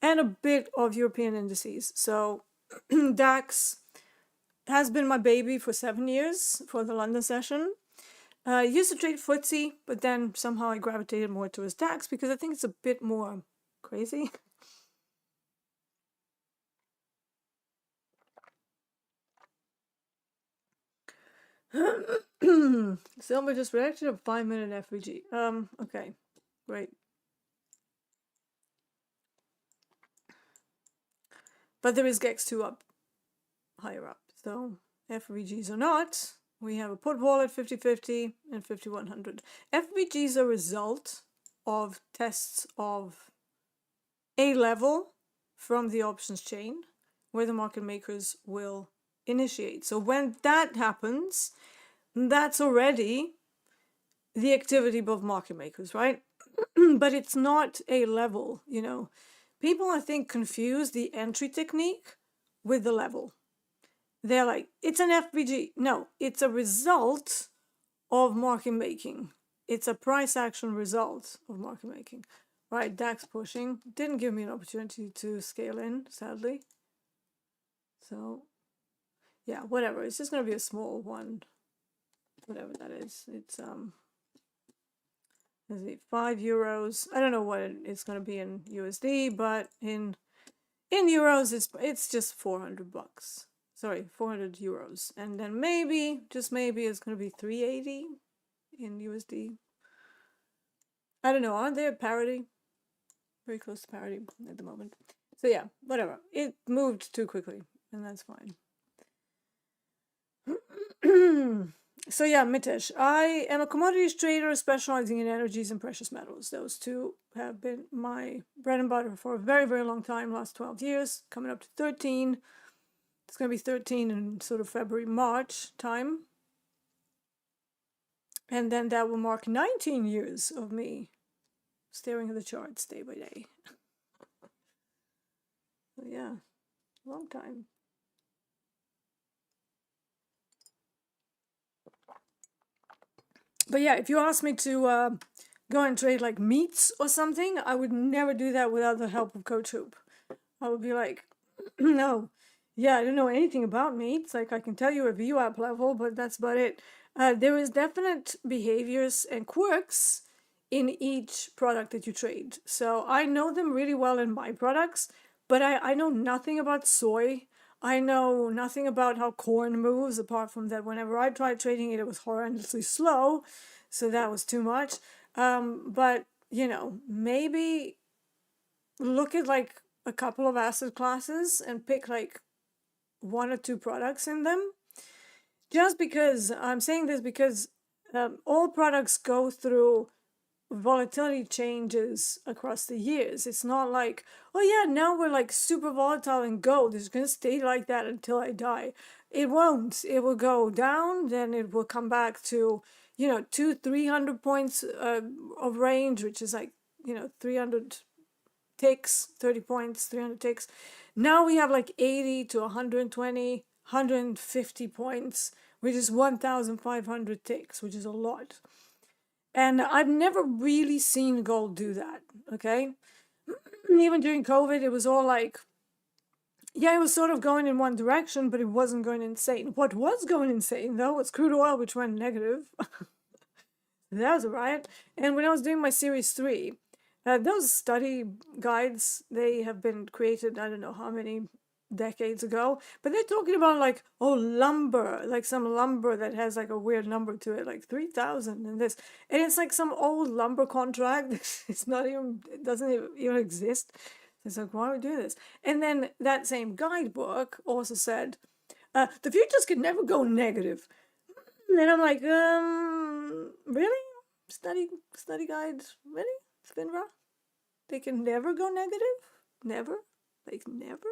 and a bit of European indices. So DAX has been my baby for 7 years for the London session. Used to trade FTSE, but then somehow I gravitated more towards DAX because I think it's a bit more crazy. Silver just reacted a 5-minute FVG. Okay, great. But there is GEX2 up, higher up. So FVGs or not, we have a put wallet 50-50 and 5100. FVGs are a result of tests of a level from the options chain where the market makers will initiate. So when that happens, that's already the activity above market makers, right? But it's not a level, you know. People, I think, confuse the entry technique with the level. They're like, it's an FVG. No, it's a result of market making. It's a price action result of market making. Right, DAX pushing. Didn't give me an opportunity to scale in, sadly. So, yeah, whatever. It's just going to be a small one. Whatever that is. It's, let's see, €5. I don't know what it's going to be in USD, but in euros, it's just 400 bucks. Sorry, 400 euros. And then maybe, just maybe, it's going to be 380 in USD. I don't know. Aren't they at parity? Very close to parity at the moment. So yeah, whatever. It moved too quickly, and that's fine. So yeah, Mitesh, I am a commodities trader specializing in energies and precious metals. Those two have been my bread and butter for a very, very long time, last 12 years, coming up to 13. It's going to be 13 in sort of February, March time. And then that will mark 19 years of me staring at the charts day by day. So yeah, long time. But yeah, if you ask me to go and trade like meats or something, I would never do that without the help of Coach Hoop. I would be like, no, yeah, I don't know anything about meats. Like I can tell you a VWAP level, but that's about it. There is definite behaviors and quirks in each product that you trade. So I know them really well in my products, but I know nothing about soy. I know nothing about how corn moves, apart from that whenever I tried trading it, it was horrendously slow. So that was too much. But, you know, maybe look at like a couple of asset classes and pick like one or two products in them. Just because I'm saying this because all products go through volatility changes across the years. It's not like, oh yeah, now we're like super volatile in gold. It's going to stay like that until I die. It won't. It will go down, then it will come back to, you know, 300 points of range, which is like, you know, 300 ticks, 30 points, 300 ticks. Now we have like 80 to 120, 150 points, which is 1,500 ticks, which is a lot. And I've never really seen gold do that, okay? Even during COVID, it was all like, yeah, it was sort of going in one direction, but it wasn't going insane. What was going insane, though, was crude oil, which went negative. That was a riot. And when I was doing my Series 3, those study guides, they have been created, I don't know how many decades ago, but they're talking about like, oh, lumber, like some lumber that has like a weird number to it, like 3,000 and this, and it's like some old lumber contract. It's not even, it doesn't even exist. It's like, why are we doing this? And then that same guidebook also said, the futures could never go negative. And I'm like, really? Study guide, really? FINRA? They can never go negative? Never? Like, never?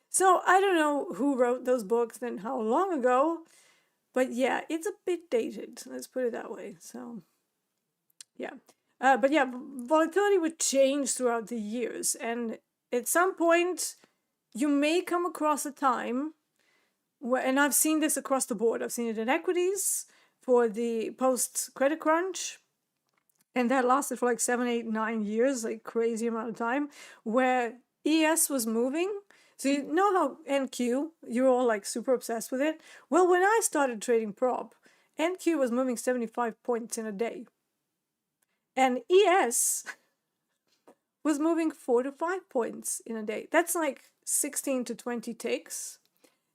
So I don't know who wrote those books and how long ago, but yeah, it's a bit dated. Let's put it that way. So, yeah. But yeah, volatility would change throughout the years. And at some point, you may come across a time where, and I've seen this across the board. I've seen it in equities for the post-credit crunch. And that lasted for like 7, 8, 9 years, like crazy amount of time, where ES was moving. So you know how NQ, you're all like super obsessed with it? Well, when I started trading prop, NQ was moving 75 points in a day. And ES was moving 4 to 5 points in a day. That's like 16 to 20 ticks.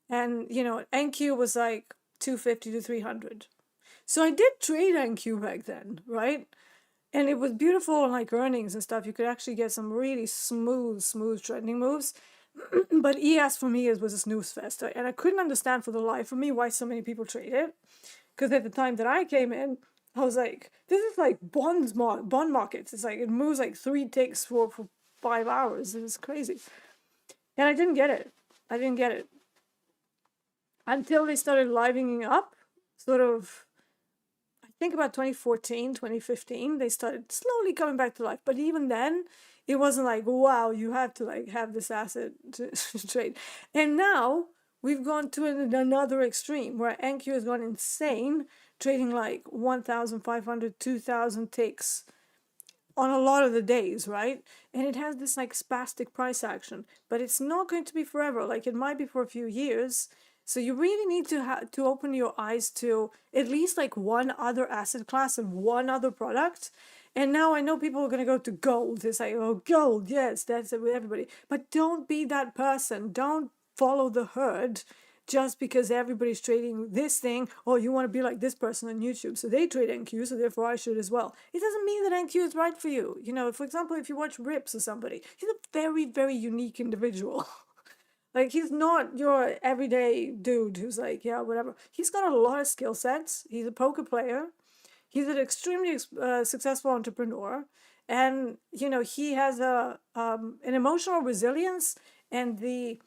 And, you know, NQ was like 250 to 300. So I did trade NQ back then, right? And it was beautiful on like earnings and stuff. You could actually get some really smooth trending moves. But ES for me was a snooze fest. And I couldn't understand for the life of me why so many people trade it. Because at the time that I came in, I was like, this is like bond markets. It's like, it moves like 3 ticks for 5 hours. It was crazy. And I didn't get it. Until they started livening up, sort of, I think about 2014, 2015, they started slowly coming back to life. But even then, it wasn't like, wow, you have to like have this asset to trade. And now we've gone to another extreme where NQ has gone insane, trading like 1,500, 2,000 ticks on a lot of the days, right? And it has this like spastic price action, but it's not going to be forever. Like it might be for a few years. So you really need to open your eyes to at least like one other asset class and one other product. And now I know people are going to go to gold. It's like, oh, gold, yes, that's it with everybody. But don't be that person. Don't follow the herd just because everybody's trading this thing, or you want to be like this person on YouTube. So they trade NQ, so therefore I should as well. It doesn't mean that NQ is right for you. You know, for example, if you watch Rips or somebody, he's a very, very unique individual. Like, he's not your everyday dude who's like, yeah, whatever. He's got a lot of skill sets. He's a poker player. He's an extremely successful entrepreneur. And, you know, he has an emotional resilience and the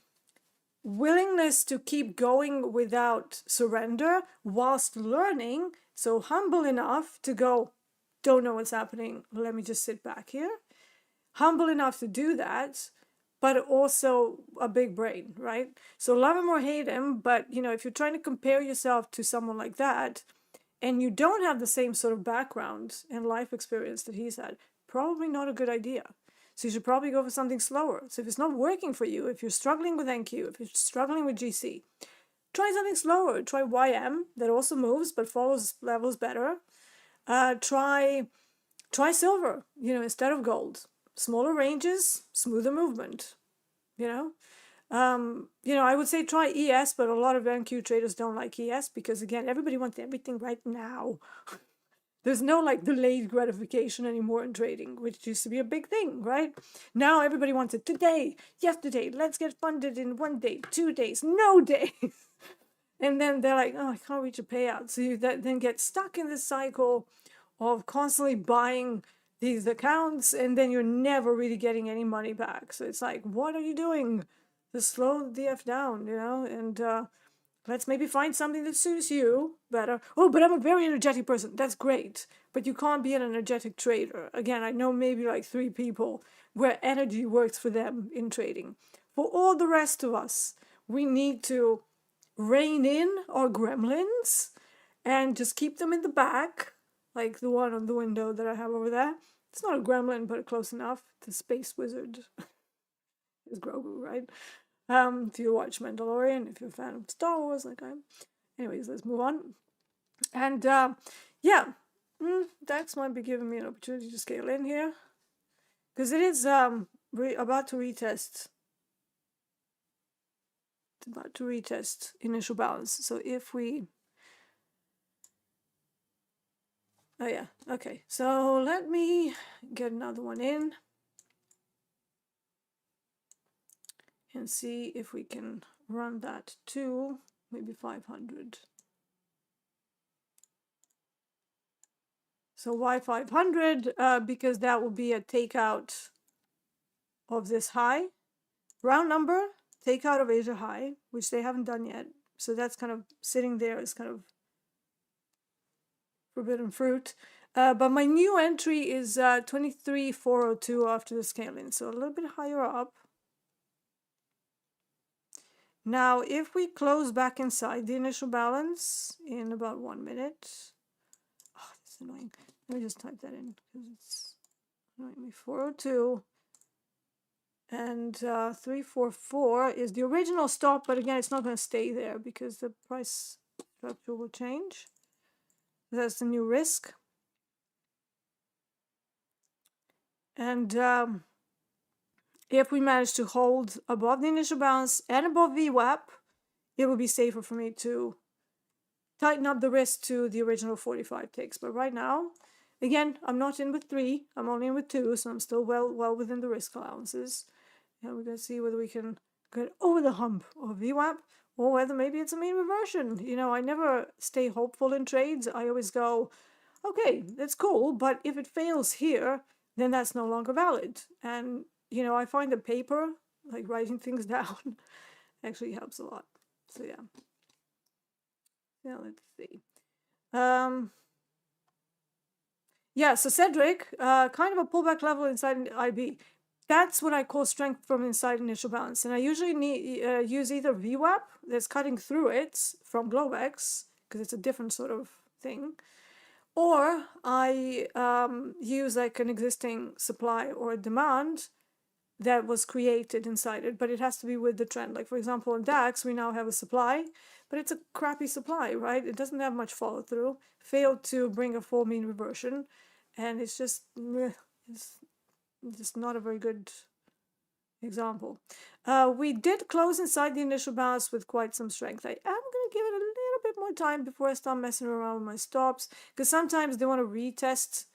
willingness to keep going without surrender whilst learning. So humble enough to go, don't know what's happening. Let me just sit back here. Humble enough to do that, but also a big brain, right? So love him or hate him, but, you know, if you're trying to compare yourself to someone like that, and you don't have the same sort of background and life experience that he's had, probably not a good idea. So you should probably go for something slower. So if it's not working for you, if you're struggling with NQ, if you're struggling with GC, try something slower. Try YM, that also moves but follows levels better. Try silver, you know, instead of gold. Smaller ranges, smoother movement, you know. I would say try ES, but a lot of NQ traders don't like ES because, again, everybody wants everything right now. There's no like delayed gratification anymore in trading, which used to be a big thing, right? Now everybody wants it today, yesterday, let's get funded in 1 day, 2 days, no days. And then they're like, oh, I can't reach a payout. So you then get stuck in this cycle of constantly buying these accounts, and then you're never really getting any money back. So it's like, what are you doing? Just slow the F down, and let's maybe find something that suits you better. Oh, but I'm a very energetic person. That's great. But you can't be an energetic trader. Again, I know maybe like 3 people where energy works for them in trading. For all the rest of us, we need to rein in our gremlins and just keep them in the back, like the one on the window that I have over there. It's not a gremlin, but close enough. The space wizard is Grogu, right? If you watch Mandalorian, if you're a fan of Star Wars, like I am. Anyways, let's move on. And DAX might be giving me an opportunity to scale in here, because it is about to retest. It's about to retest initial balance. So if we... Oh yeah, okay. So let me get another one in and see if we can run that to maybe 500. So why 500? Because that will be a takeout of this high. Round number, takeout of Asia high, which they haven't done yet. So that's kind of sitting there as kind of forbidden fruit. But my new entry is 23,402 after the scaling, so a little bit higher up. Now, if we close back inside the initial balance in about 1 minute, oh, that's annoying. Let me just type that in because it's annoying me. 402 and 344 is the original stop, but again, it's not going to stay there because the price structure will change. That's the new risk. And if we manage to hold above the initial balance and above VWAP, it will be safer for me to tighten up the risk to the original 45 ticks. But right now, again, I'm not in with 3, I'm only in with 2, so I'm still well within the risk allowances. And we're going to see whether we can get over the hump of VWAP, or whether maybe it's a mean reversion. I never stay hopeful in trades. I always go, okay, that's cool, but if it fails here, then that's no longer valid. And I find the paper, like writing things down, actually helps a lot. So yeah. Yeah, let's see. Yeah, so Cedric, kind of a pullback level inside IB. That's what I call strength from inside initial balance. And I usually use either VWAP that's cutting through it from Globex, because it's a different sort of thing, or I use like an existing supply or demand that was created inside it, but it has to be with the trend. Like, for example, in DAX, we now have a supply, but it's a crappy supply, right? It doesn't have much follow through, failed to bring a full mean reversion, and it's just not a very good example. We did close inside the initial balance with quite some strength. I am going to give it a little bit more time before I start messing around with my stops, because sometimes they want to retest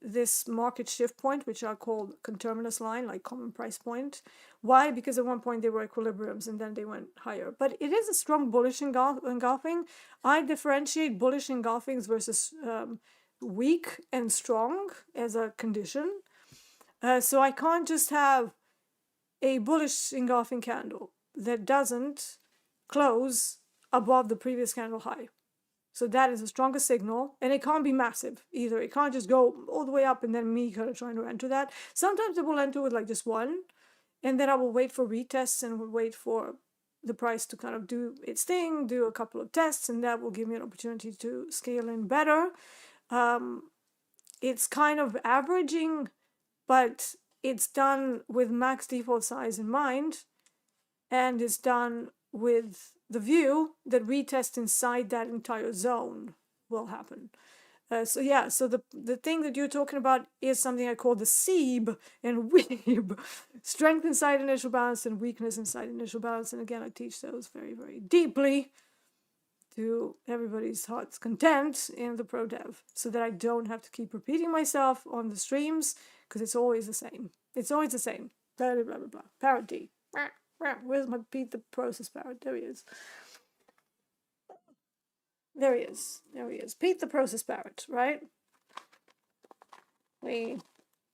this market shift point, which are called conterminous line, like common price point. Why? Because at one point they were equilibriums and then they went higher. But it is a strong bullish engulfing. I differentiate bullish engulfings versus weak and strong as a condition. So I can't just have a bullish engulfing candle that doesn't close above the previous candle high. So that is a stronger signal, and it can't be massive either. It can't just go all the way up and then me kind of trying to enter that. Sometimes I will enter with like just one, and then I will wait for retests and will wait for the price to kind of do its thing, do a couple of tests, and that will give me an opportunity to scale in better. It's kind of averaging, but it's done with max default size in mind, and it's done with the view that retest inside that entire zone will happen. So yeah, so the thing that you're talking about is something I call the SEEB and WEEB, strength inside initial balance and weakness inside initial balance. And again, I teach those very, very deeply to everybody's heart's content in the pro dev, so that I don't have to keep repeating myself on the streams, because it's always the same. It's always the same. Blah, blah, blah, blah, blah. Parrot D. Where's my Pete the Process Parrot? There he is. There he is. There he is. Pete the Process Parrot, right? We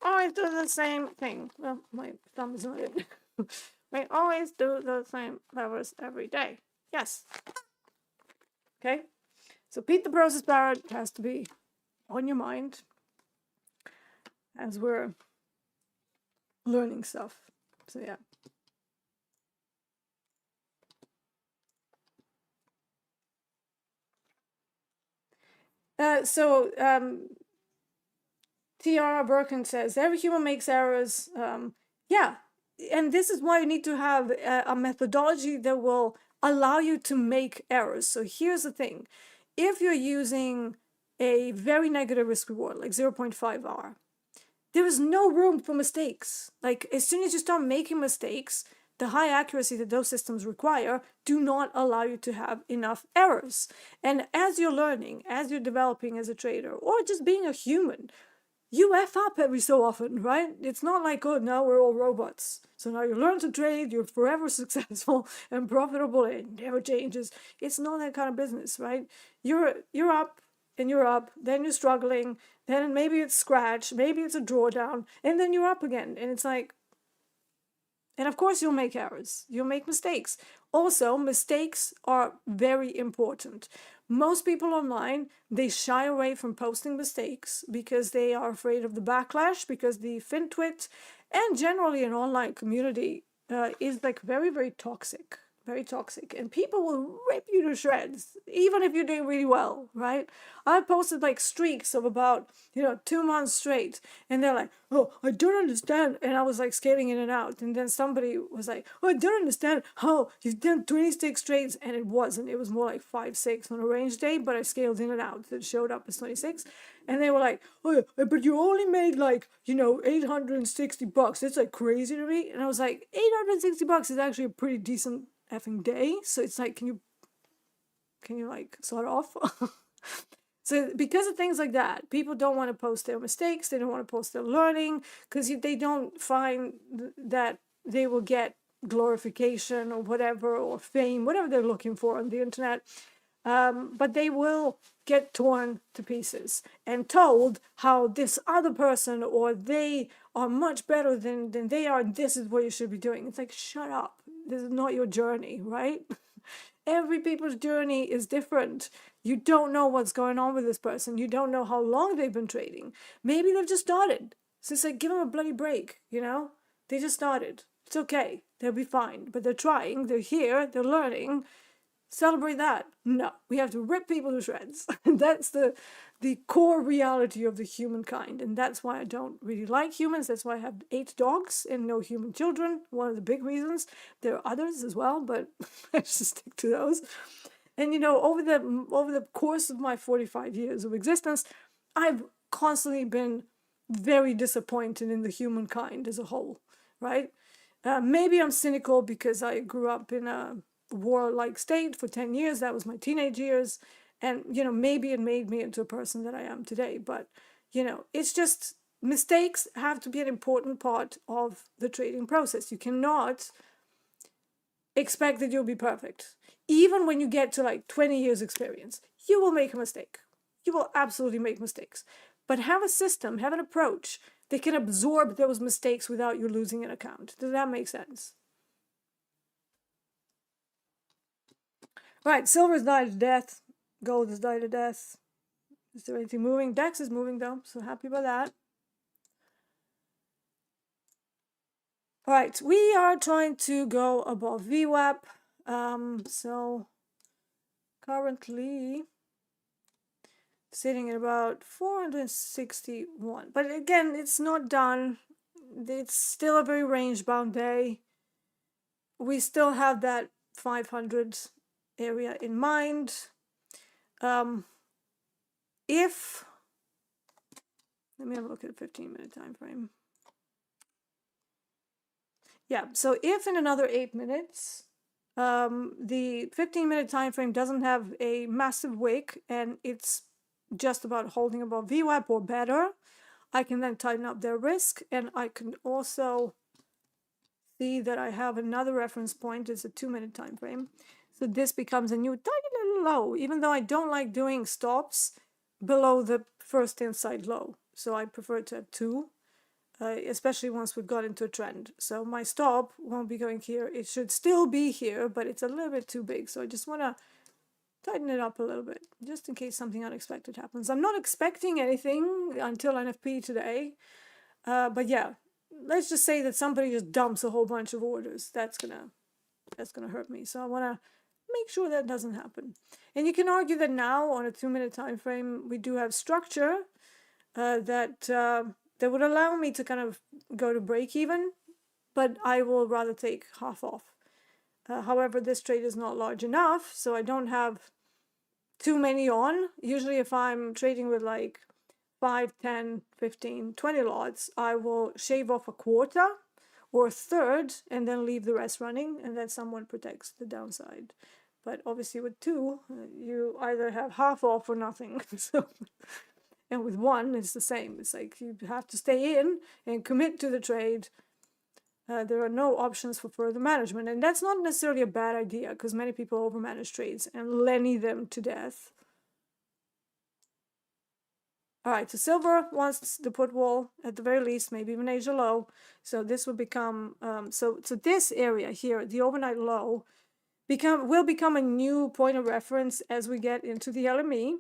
always do the same thing. Well, my thumb is not it. We always do the same levers every day. Yes. Okay? So Pete the Process Parrot has to be on your mind as we're learning stuff. So yeah. Tiara Birkin says, every human makes errors. Yeah, and this is why you need to have a methodology that will allow you to make errors. So here's the thing. If you're using a very negative risk reward, like 0.5 R, there is no room for mistakes. Like, as soon as you start making mistakes, the high accuracy that those systems require do not allow you to have enough errors. And as you're learning, as you're developing as a trader, or just being a human, you F up every so often, right? It's not like, oh, now we're all robots. So now you learn to trade, you're forever successful and profitable, and it never changes. It's not that kind of business, right? You're up and you're up, then you're struggling, then maybe it's scratch, maybe it's a drawdown, and then you're up again. And it's like, and of course you'll make errors, you'll make mistakes. Also, mistakes are very important. Most people online, they shy away from posting mistakes because they are afraid of the backlash, because the FinTwit and generally an online community is like very, very toxic. Very toxic, and people will rip you to shreds, even if you're doing really well, right? I posted like streaks of about, 2 months straight, and they're like, oh, I don't understand, and I was like scaling in and out, and then somebody was like, oh, I don't understand how you've done 26 trades, and it wasn't, it was more like 5, 6 on a range day, but I scaled in and out, it showed up as 26, and they were like, oh, but you only made like, $860, it's like crazy to me, and I was like, $860 is actually a pretty decent effing day. So it's like, can you like sort off? So because of things like that, people don't want to post their mistakes, they don't want to post their learning, because they don't find that they will get glorification or whatever, or fame, whatever they're looking for on the internet. But they will get torn to pieces and told how this other person, or they are much better than they are, this is what you should be doing. It's like, shut up. This is not your journey, right? Every people's journey is different. You don't know what's going on with this person. You don't know how long they've been trading. Maybe they've just started. So it's like, give them a bloody break, They just started. It's okay. They'll be fine. But they're trying. They're here. They're learning. Celebrate that. No, we have to rip people to shreds. That's the core reality of the humankind, and that's why I don't really like humans. That's why I have 8 dogs and no human children. One of the big reasons. There are others as well, but I just stick to those. And over the course of my 45 years of existence, I've constantly been very disappointed in the humankind as a whole, right? Maybe I'm cynical because I grew up in a warlike state for 10 years. That was my teenage years, and maybe it made me into a person that I am today. But it's just, mistakes have to be an important part of the trading process. You cannot expect that you'll be perfect. Even when you get to like 20 years experience, you will make a mistake. You will absolutely make mistakes. But have a system, have an approach that can absorb those mistakes without you losing an account. Does that make sense? Right, silver's died to death. Gold has died to death. Is there anything moving? DEX is moving though, so happy about that. All right, we are trying to go above VWAP. So currently sitting at about 461. But again, it's not done. It's still a very range-bound day. We still have that 500 area in mind. If Let me have a look at the 15-minute time frame. Yeah, so if in another 8 minutes, the 15-minute time frame doesn't have a massive wick and it's just about holding above VWAP or better, I can then tighten up their risk, and I can also see that I have another reference point. It's a 2-minute time frame. So this becomes a new tiny little low, even though I don't like doing stops below the first inside low. So I prefer to have 2. Especially once we've got into a trend. So my stop won't be going here. It should still be here, but it's a little bit too big. So I just want to tighten it up a little bit, just in case something unexpected happens. I'm not expecting anything until NFP today. But yeah, let's just say that somebody just dumps a whole bunch of orders. That's gonna hurt me. So I want to make sure that doesn't happen. And you can argue that now on a 2-minute time frame, we do have structure that would allow me to kind of go to break even, but I will rather take half off. However, this trade is not large enough, so I don't have too many on. Usually if I'm trading with like 5, 10, 15, 20 lots, I will shave off a quarter or a third and then leave the rest running, and that somewhat protects the downside. But obviously with 2, you either have half off or nothing. So. And with 1, it's the same. It's like you have to stay in and commit to the trade. There are no options for further management. And that's not necessarily a bad idea, because many people overmanage trades and lenny them to death. All right, so silver wants the put wall at the very least, maybe even Asia low. So this will become, so this area here, the overnight low, will become a new point of reference as we get into the LME.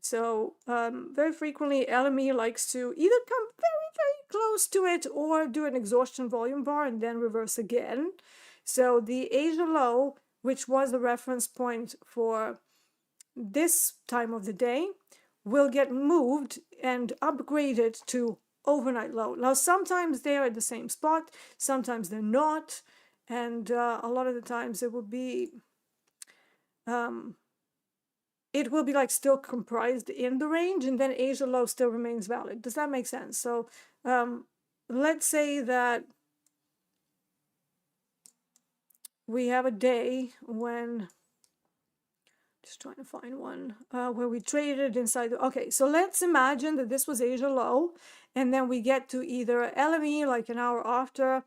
So very frequently LME likes to either come very, very close to it or do an exhaustion volume bar and then reverse again. So the Asia low, which was the reference point for this time of the day, will get moved and upgraded to overnight low. Now sometimes they are at the same spot, sometimes they're not, and a lot of the times it will be like still comprised in the range, and then Asia low still remains valid. Does that make sense? So let's say that we have a day when, just trying to find one, where we traded inside the, okay, so let's imagine that this was Asia low, and then we get to either LME like an hour after,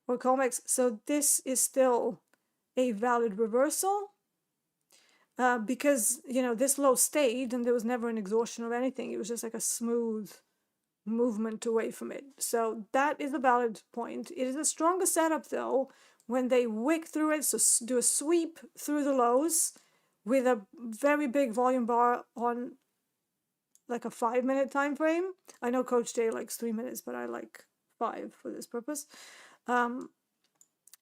or COMEX. So this is still a valid reversal. Because, you know, this low stayed and there was never an exhaustion of anything. It was just like a smooth movement away from it. So that is a valid point. It is a stronger setup, though, when they wick through it, so do a sweep through the lows with a very big volume bar on like a 5-minute time frame. I know Coach J likes 3 minutes, but I like 5 for this purpose.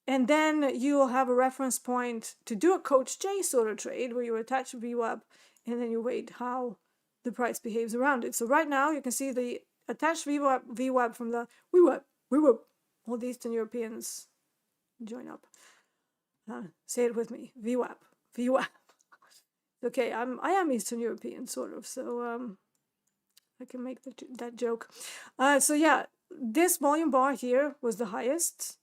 And then you will have a reference point to do a Coach J sort of trade where you attach a VWAP and then you wait how the price behaves around it. So right now you can see the attached VWAP from the VWAP. All the Eastern Europeans join up. Say it with me. VWAP. Okay, I am Eastern European sort of, so I can make that joke. So yeah, this volume bar here was the highest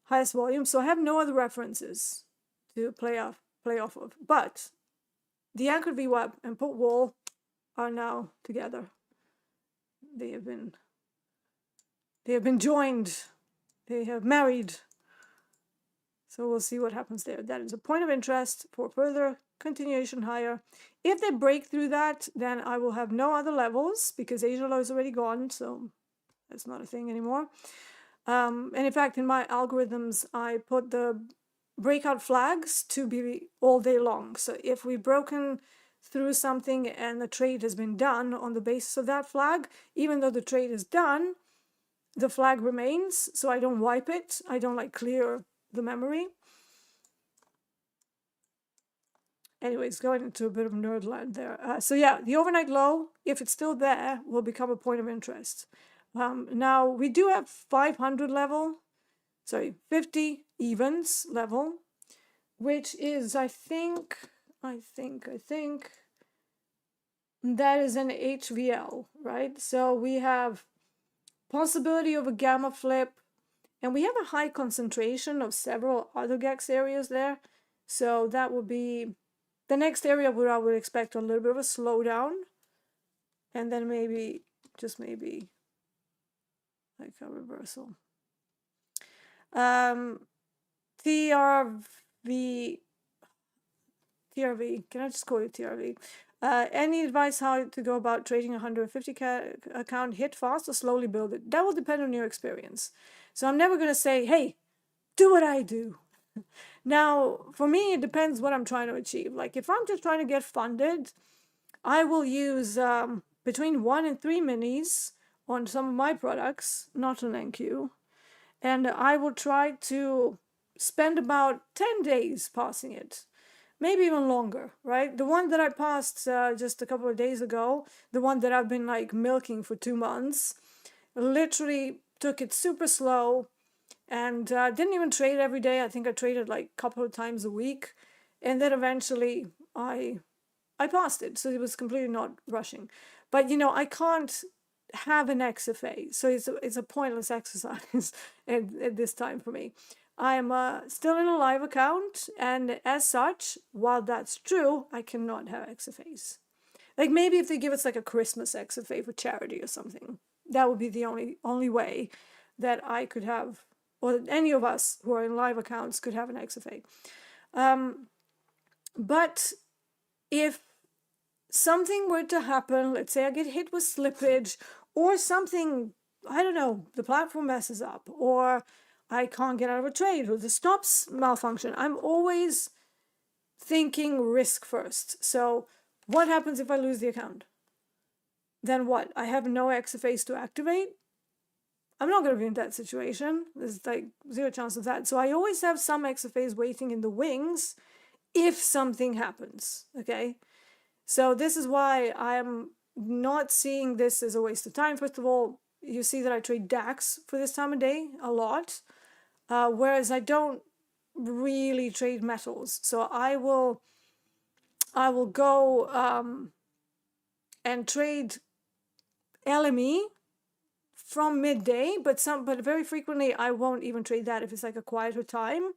volume, so I have no other references to play off of. But the anchored VWAP and put wall are now together. They have been joined. They have married. So we'll see what happens there. That is a point of interest for further continuation higher. If they break through that, then I will have no other levels because Asia low is already gone, so that's not a thing anymore. And in fact, in my algorithms, I put the breakout flags to be all day long. So if we've broken through something and the trade has been done on the basis of that flag, even though the trade is done, the flag remains, so I don't wipe it. I don't like clear the memory. Anyways, going into a bit of nerd land there. So yeah, the overnight low, if it's still there, will become a point of interest. Now, we do have 500 level, 50 evens level, which is, I think, that is an HVL, right? So we have possibility of a gamma flip, and we have a high concentration of several other GEX areas there. So that would be the next area where I would expect a little bit of a slowdown, and then maybe, just maybe, like a reversal. TRV, can I just call it TRV? Any advice how to go about trading a 150K account, hit fast or slowly build it? That will depend on your experience. So I'm never going to say, hey, do what I do. Now, for me, it depends what I'm trying to achieve. Like if I'm just trying to get funded, I will use between 1 and 3 minis on some of my products, not on NQ. And I will try to spend about 10 days passing it. Maybe even longer, right? The one that I passed just a couple of days ago, the one that I've been like milking for 2 months, literally took it super slow and didn't even trade every day. I think I traded like a couple of times a week. And then eventually I passed it. So it was completely not rushing. But, you know, I can't have an XFA. So it's a pointless exercise at this time for me. I am still in a live account, and as such, while that's true, I cannot have XFAs. Like maybe if they give us like a Christmas XFA for charity or something, that would be the only way that I could have, or any of us who are in live accounts could have an XFA. But if something were to happen, let's say I get hit with slippage, or something, I don't know, the platform messes up, or I can't get out of a trade, or the stops malfunction, I'm always thinking risk first. So what happens if I lose the account? Then what? I have no XFAs to activate? I'm not going to be in that situation. There's like 0 chance of that. So I always have some XFAs waiting in the wings if something happens, okay? So this is why I'm not seeing this as a waste of time. First of all, you see that I trade DAX for this time of day a lot, whereas I don't really trade metals. So I will go and trade LME from midday, but very frequently I won't even trade that if it's like a quieter time.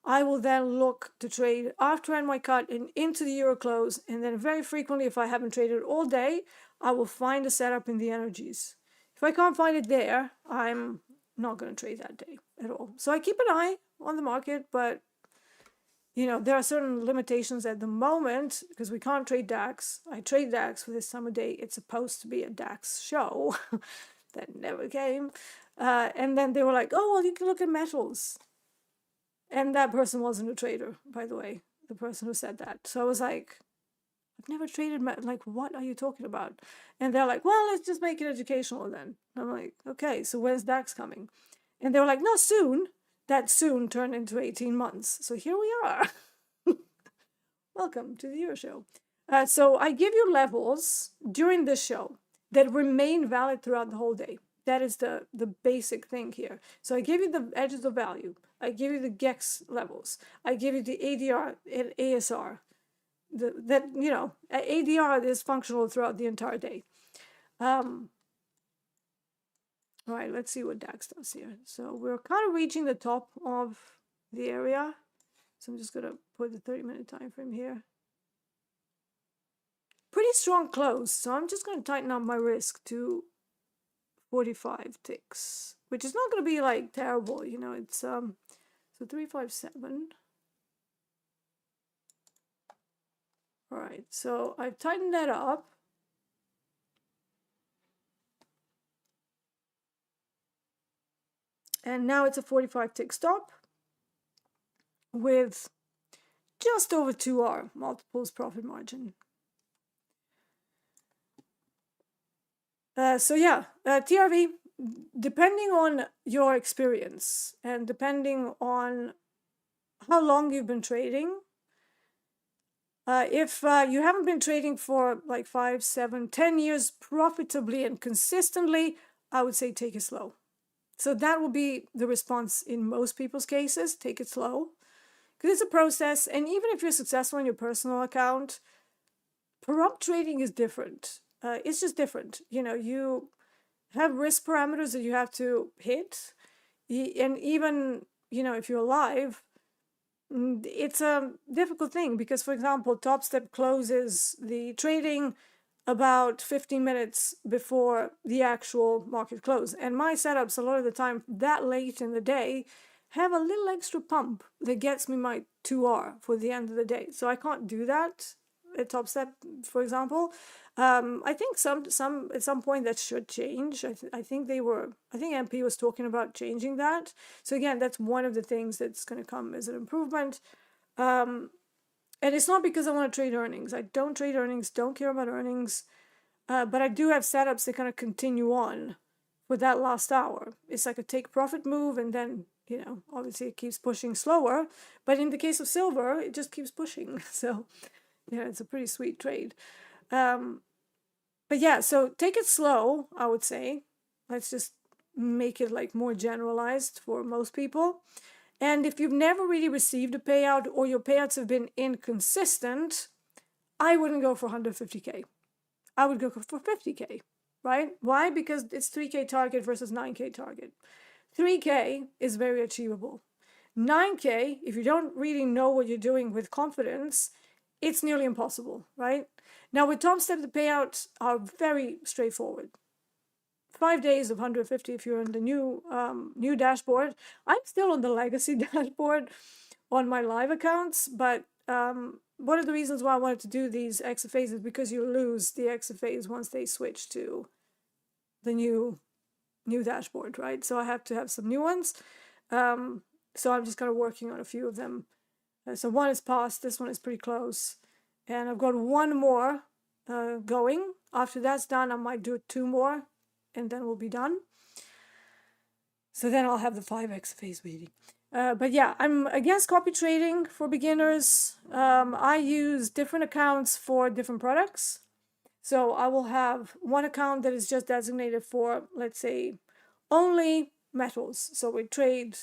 I will then look to trade after NY cut and into the euro close, and then very frequently, if I haven't traded all day, I will find a setup in the energies. If I can't find it there, I'm not going to trade that day at all. So I keep an eye on the market, but you know, there are certain limitations at the moment because we can't trade DAX. I trade DAX for this time of day. It's supposed to be a DAX show. That never came. And then they were like, oh, well, you can look at metals. And that person wasn't a trader, by the way, the person who said that. So I was like, I've never traded, like, what are you talking about? And they're like, well, let's just make it educational then. And I'm like, okay, so when's DAX coming? And they were like, no, soon. That soon turned into 18 months. So here we are. Welcome to the Euro Show. So I give you levels during this show that remain valid throughout the whole day. That is the basic thing here. So I give you the edges of value. I give you the GEX levels. I give you the ADR and ASR. ADR is functional throughout the entire day. All right, let's see what DAX does here. So we're kind of reaching the top of the area. So I'm just going to put the 30-minute time frame here. Pretty strong close. So I'm just going to tighten up my risk to 45 ticks, which is not going to be like terrible, you know. It's so 357. All right, so I've tightened that up. And now it's a 45 tick stop with just over 2R multiples profit margin. So yeah, TRV, depending on your experience and depending on how long you've been trading, if you haven't been trading for like 5, 7, 10 years profitably and consistently, I would say take it slow. So that will be the response in most people's cases, take it slow. Because it's a process, and even if you're successful in your personal account, prop trading is different. It's just different. You have risk parameters that you have to hit. And even, if you're live, it's a difficult thing because, for example, Topstep closes the trading about 15 minutes before the actual market close. And my setups, a lot of the time, that late in the day, have a little extra pump that gets me my 2R for the end of the day. So I can't do that at Topstep, for example. I think some at some point that should change. I think MP was talking about changing that. So again, that's one of the things that's going to come as an improvement. And it's not because I want to trade earnings. I don't trade earnings, don't care about earnings. But I do have setups that kind of continue on for that last hour. It's like a take profit move, and then, obviously it keeps pushing slower. But in the case of silver, it just keeps pushing. So, it's a pretty sweet trade. But yeah, so take it slow, I would say. Let's just make it like more generalized for most people. And if you've never really received a payout or your payouts have been inconsistent, I wouldn't go for 150K. I would go for 50K, right? Why? Because it's 3K target versus 9K target. 3K is very achievable. 9K, if you don't really know what you're doing with confidence, it's nearly impossible, right? Now with Topstep, the payouts are very straightforward. 5 days of 150 if you're on the new dashboard. I'm still on the legacy dashboard on my live accounts, but one of the reasons why I wanted to do these XFAs is because you lose the XFAs once they switch to the new dashboard, right? So I have to have some new ones. So I'm just kind of working on a few of them. So one is passed, this one is pretty close. And I've got one more going. After that's done, I might do 2 more, and then we'll be done. So then I'll have the 5 XFAs waiting. But yeah, I'm against copy trading for beginners. I use different accounts for different products. So I will have one account that is just designated for, let's say, only metals. So we trade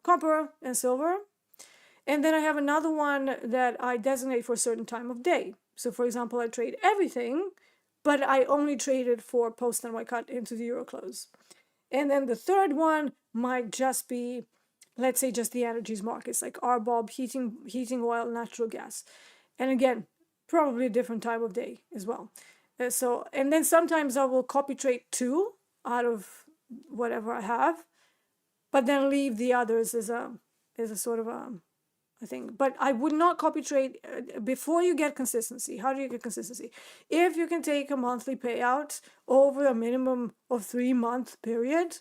copper and silver. And then I have another one that I designate for a certain time of day. So for example, I trade everything, but I only trade it for post and cut into the euro close. And then the third one might just be, let's say, just the energies markets, like RBOB, heating oil, natural gas. And again, probably a different time of day as well. And then sometimes I will copy trade 2 out of whatever I have, but then leave the others as a sort of a thing. But I would not copy trade before you get consistency. How do you get consistency? If you can take a monthly payout over a minimum of 3-month period,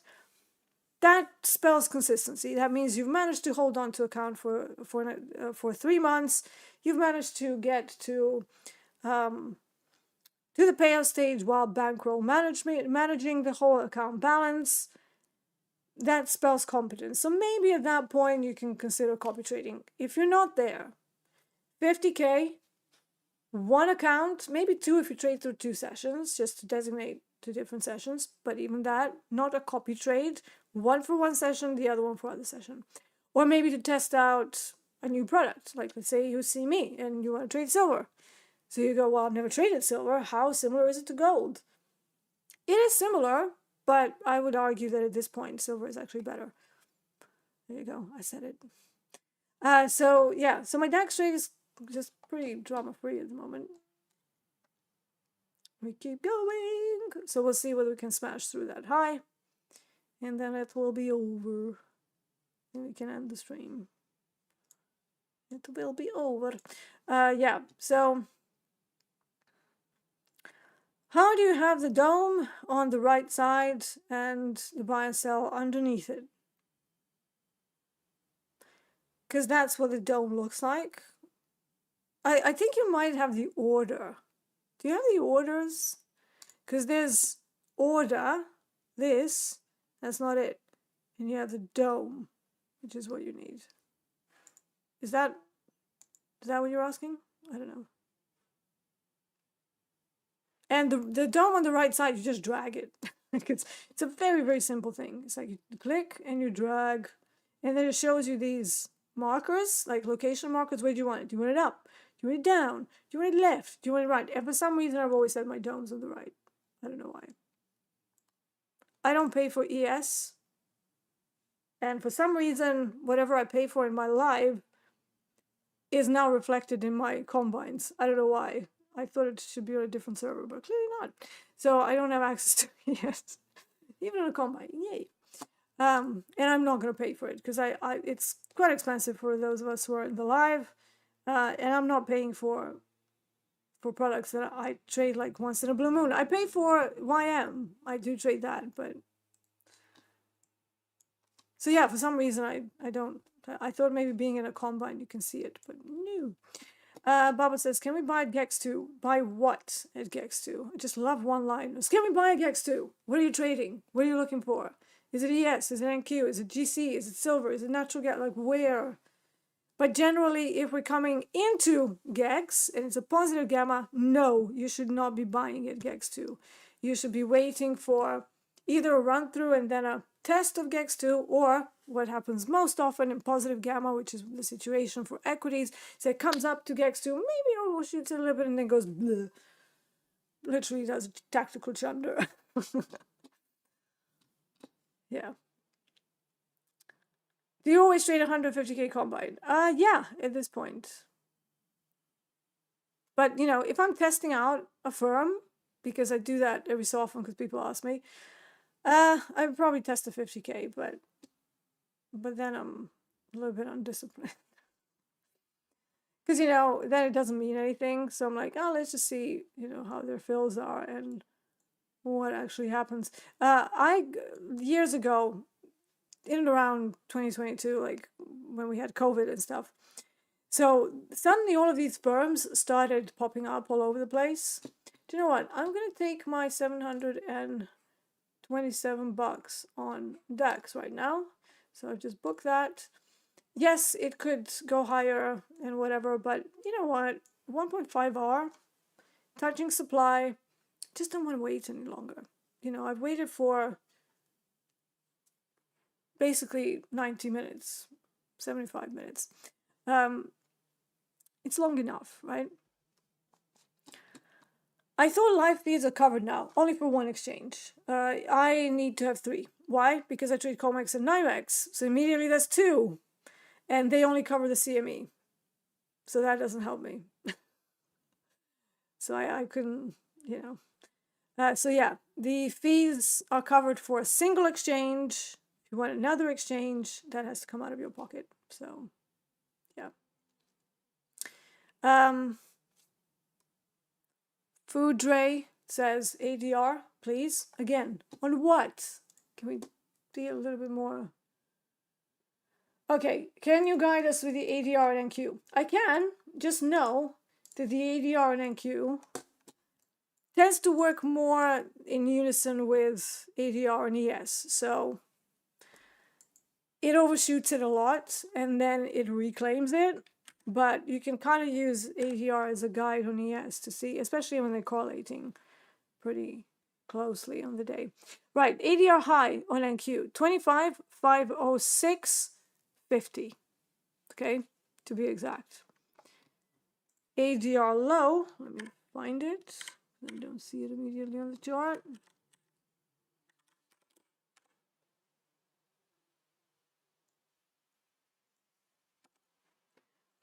that spells consistency. That means you've managed to hold on to account for 3 months. You've managed to get to the payout stage while bankroll managing the whole account balance. That spells competence. So maybe at that point you can consider copy trading. If you're not there, 50K, 1 account, maybe 2 if you trade through 2 sessions, just to designate 2 different sessions. But even that, not a copy trade. 1 for 1 session, the other one for other session. Or maybe to test out a new product. Like let's say you see me and you want to trade silver. So you go, well, I've never traded silver. How similar is it to gold? It is similar, but I would argue that at this point, silver is actually better. There you go. I said it. So yeah, so my DAX trade is just pretty drama-free at the moment. We keep going. So we'll see whether we can smash through that high. And then it will be over. And we can end the stream. It will be over. Yeah, so how do you have the dome on the right side and the buy and sell underneath it? Because that's what the dome looks like. I think you might have the order. Do you have the orders? Because there's order, this, that's not it. And you have the dome, which is what you need. Is that what you're asking? I don't know. And the dome on the right side, you just drag it. it's a very, very simple thing. It's like you click and you drag, and then it shows you these markers, like location markers. Where do you want it? Do you want it up? Do you want it down? Do you want it left? Do you want it right? And for some reason, I've always said my domes on the right. I don't know why. I don't pay for ES. And for some reason, whatever I pay for in my live is now reflected in my combines. I don't know why. I thought it should be on a different server, but clearly not. So I don't have access to it yet. Even on a combine. Yay. And I'm not going to pay for it because it's quite expensive for those of us who are in the live. And I'm not paying for products that I trade like once in a blue moon. I pay for YM. I do trade that, but so yeah, for some reason I don't. I thought maybe being in a combine you can see it, but no. Baba says, can we buy at GEX2? Buy what at GEX2? I just love one-liners. Can we buy at GEX2? What are you trading? What are you looking for? Is it ES? Is it NQ? Is it GC? Is it silver? Is it natural gas? Like where? But generally, if we're coming into GEX and it's a positive gamma, no, you should not be buying at GEX2. You should be waiting for either a run through and then a test of GEX2, or what happens most often in positive gamma, which is the situation for equities, so it comes up to GEX2, maybe it overshoots a little bit and then goes bleh. Literally does a tactical chunder. Yeah. Do you always trade 150k combine? Yeah, at this point. But, you know, if I'm testing out a firm, because I do that every so often because people ask me, I would probably test a 50k, but then I'm a little bit undisciplined. Because, you know, then it doesn't mean anything. So I'm like, oh, let's just see, you know, how their fills are and what actually happens. Years ago, in and around 2022, like when we had COVID and stuff, so suddenly all of these firms started popping up all over the place. Do you know what? I'm going to take my $727 on DAX right now. So I've just booked that. Yes, it could go higher and whatever, but you know what? 1.5R, touching supply, just don't want to wait any longer. You know, I've waited for basically 90 minutes, 75 minutes. It's long enough, right? I thought live feeds are covered now, only for one exchange. I need to have 3. Why? Because I trade COMEX and NYMEX, so immediately that's 2. And they only cover the CME. So that doesn't help me. So I couldn't, you know. So yeah, the fees are covered for a single exchange. If you want another exchange, that has to come out of your pocket. So, yeah. Food Dre says ADR, please. Again, on what? Can we be a little bit more? Okay, can you guide us with the ADR and NQ? I can. Just know that the ADR and NQ tends to work more in unison with ADR and ES. So it overshoots it a lot and then it reclaims it. But you can kind of use ADR as a guide on ES to see, especially when they're correlating pretty closely on the day. Right, ADR high on NQ, 25,506.50. Okay, to be exact. ADR low, let me find it. I don't see it immediately on the chart.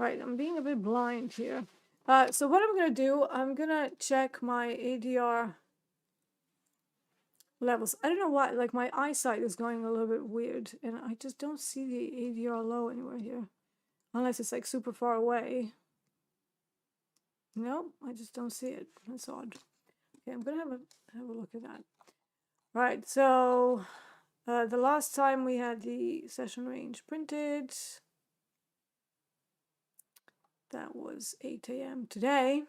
Right, I'm being a bit blind here. So what I'm going to do, I'm going to check my ADR levels. I don't know why, like my eyesight is going a little bit weird, and I just don't see the ADR low anywhere here. Unless it's like super far away. Nope, I just don't see it. That's odd. Okay, I'm going to have a look at that. Right, so the last time we had the session range printed, that was 8 a.m. today.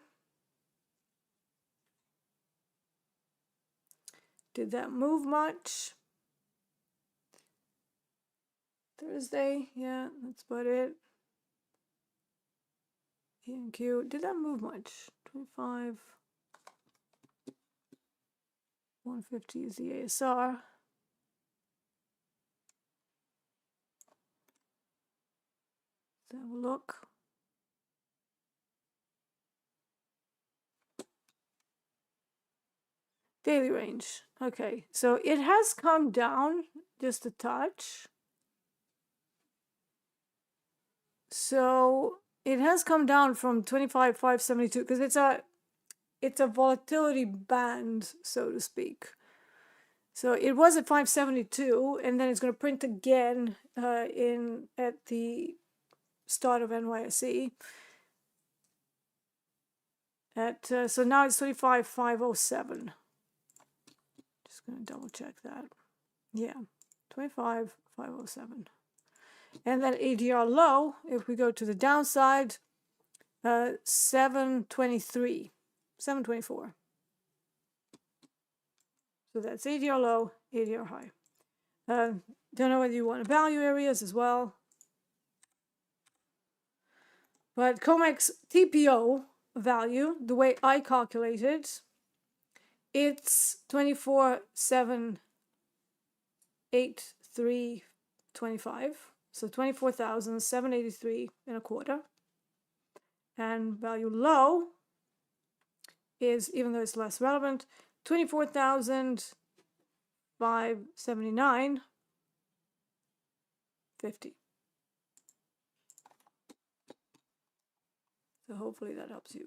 Did that move much? Thursday, yeah, that's about it. ENQ, did that move much? 25, 150 is the ASR. Let's have a look. Daily range. Okay, so it has come down just a touch. So it has come down from 25,572 because it's a volatility band, so to speak. So it was at 572, and then it's going to print again at the start of NYSE. So now it's 25,507. Just going to double check that. Yeah, 25,507. And then ADR low, if we go to the downside, 723, 724. So that's ADR low, ADR high. Don't know whether you want value areas as well. But COMEX TPO value, the way I calculate it, it's 24,783.25. So 24,783 and a quarter. And value low is, even though it's less relevant, 24,579.50. So hopefully that helps you.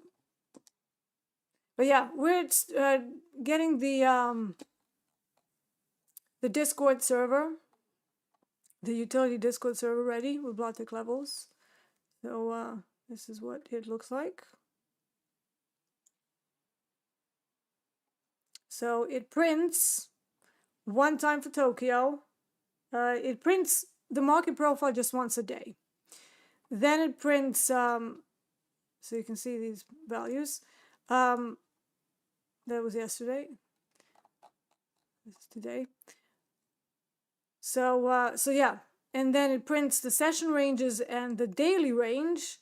But yeah, we're getting the Discord server, the utility Discord server ready with block tick levels. So this is what it looks like. So it prints one time for Tokyo. It prints the market profile just once a day. Then it prints, so you can see these values. That was yesterday. This is today. So yeah, and then it prints the session ranges and the daily range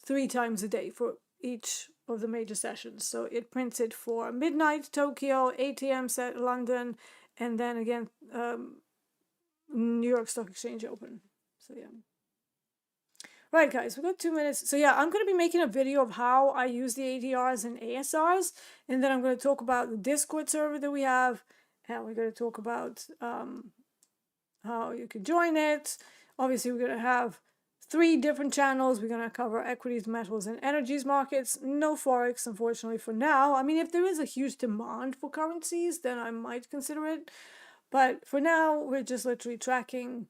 3 times a day for each of the major sessions. So it prints it for midnight Tokyo, 8 a.m. set London, and then again New York Stock Exchange open. So yeah. Right, guys, we've got 2 minutes. So yeah, I'm going to be making a video of how I use the ADRs and ASRs, and then I'm going to talk about the Discord server that we have, and we're going to talk about how you can join it. Obviously, we're going to have 3 different channels. We're going to cover equities, metals, and energies markets. No Forex, unfortunately, for now. I mean, if there is a huge demand for currencies, then I might consider it. But for now, we're just literally tracking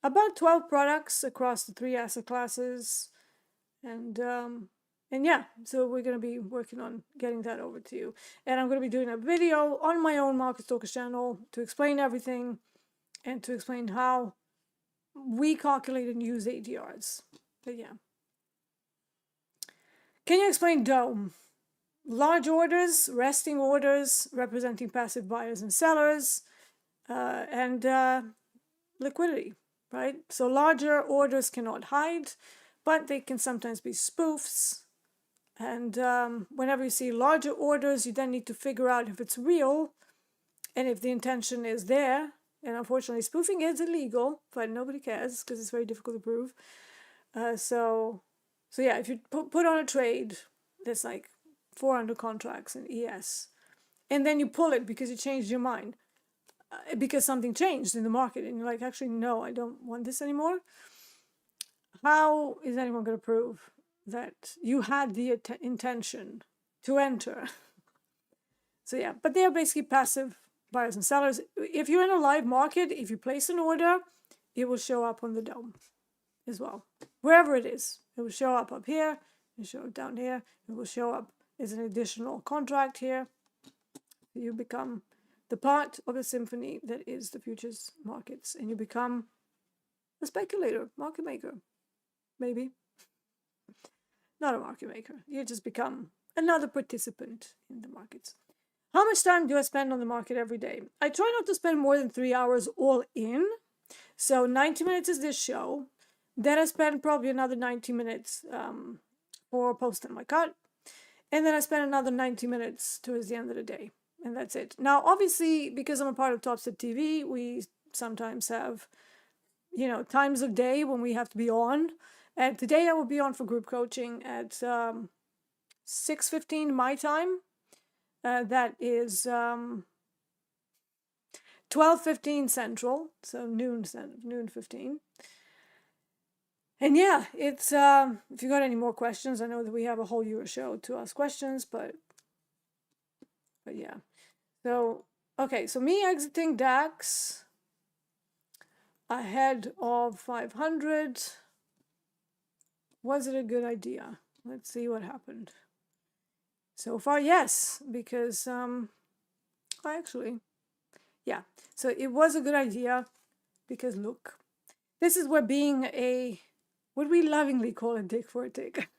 about 12 products across the 3 asset classes. And yeah, so we're going to be working on getting that over to you. And I'm going to be doing a video on my own Market Stalkers channel to explain everything and to explain how we calculate and use ADRs. But yeah. Can you explain DOM? Large orders, resting orders, representing passive buyers and sellers, and liquidity, right? So larger orders cannot hide, but they can sometimes be spoofs. And whenever you see larger orders, you then need to figure out if it's real and if the intention is there. And unfortunately, spoofing is illegal, but nobody cares because it's very difficult to prove. So yeah, if you put on a trade that's like 400 contracts in ES, and then you pull it because you changed your mind, because something changed in the market, and you're like, actually, no, I don't want this anymore. How is anyone going to prove that you had the intention to enter? So yeah, but they are basically passive buyers and sellers. If you're in a live market, if you place an order, it will show up on the DOM as well. Wherever it is, it will show up here, it will show up down here, it will show up as an additional contract here. You become the part of the symphony that is the futures markets, and you become a speculator, market maker, maybe. Not a market maker. You just become another participant in the markets. How much time do I spend on the market every day? I try not to spend more than 3 hours all in. So 90 minutes is this show. Then I spend probably another 90 minutes for posting my cut. And then I spend another 90 minutes towards the end of the day. And that's it. Now, obviously, because I'm a part of TopstepTV, we sometimes have, times of day when we have to be on. And today I will be on for group coaching at 6:15 my time. That is 12:15 Central, so noon 15. And yeah, it's if you got any more questions, I know that we have a whole Euro show to ask questions, but yeah. So okay, so me exiting DAX ahead of 500. Was it a good idea? Let's see what happened. So far, yes, because yeah. So it was a good idea because look, this is where being a, what we lovingly call a dick for a tick.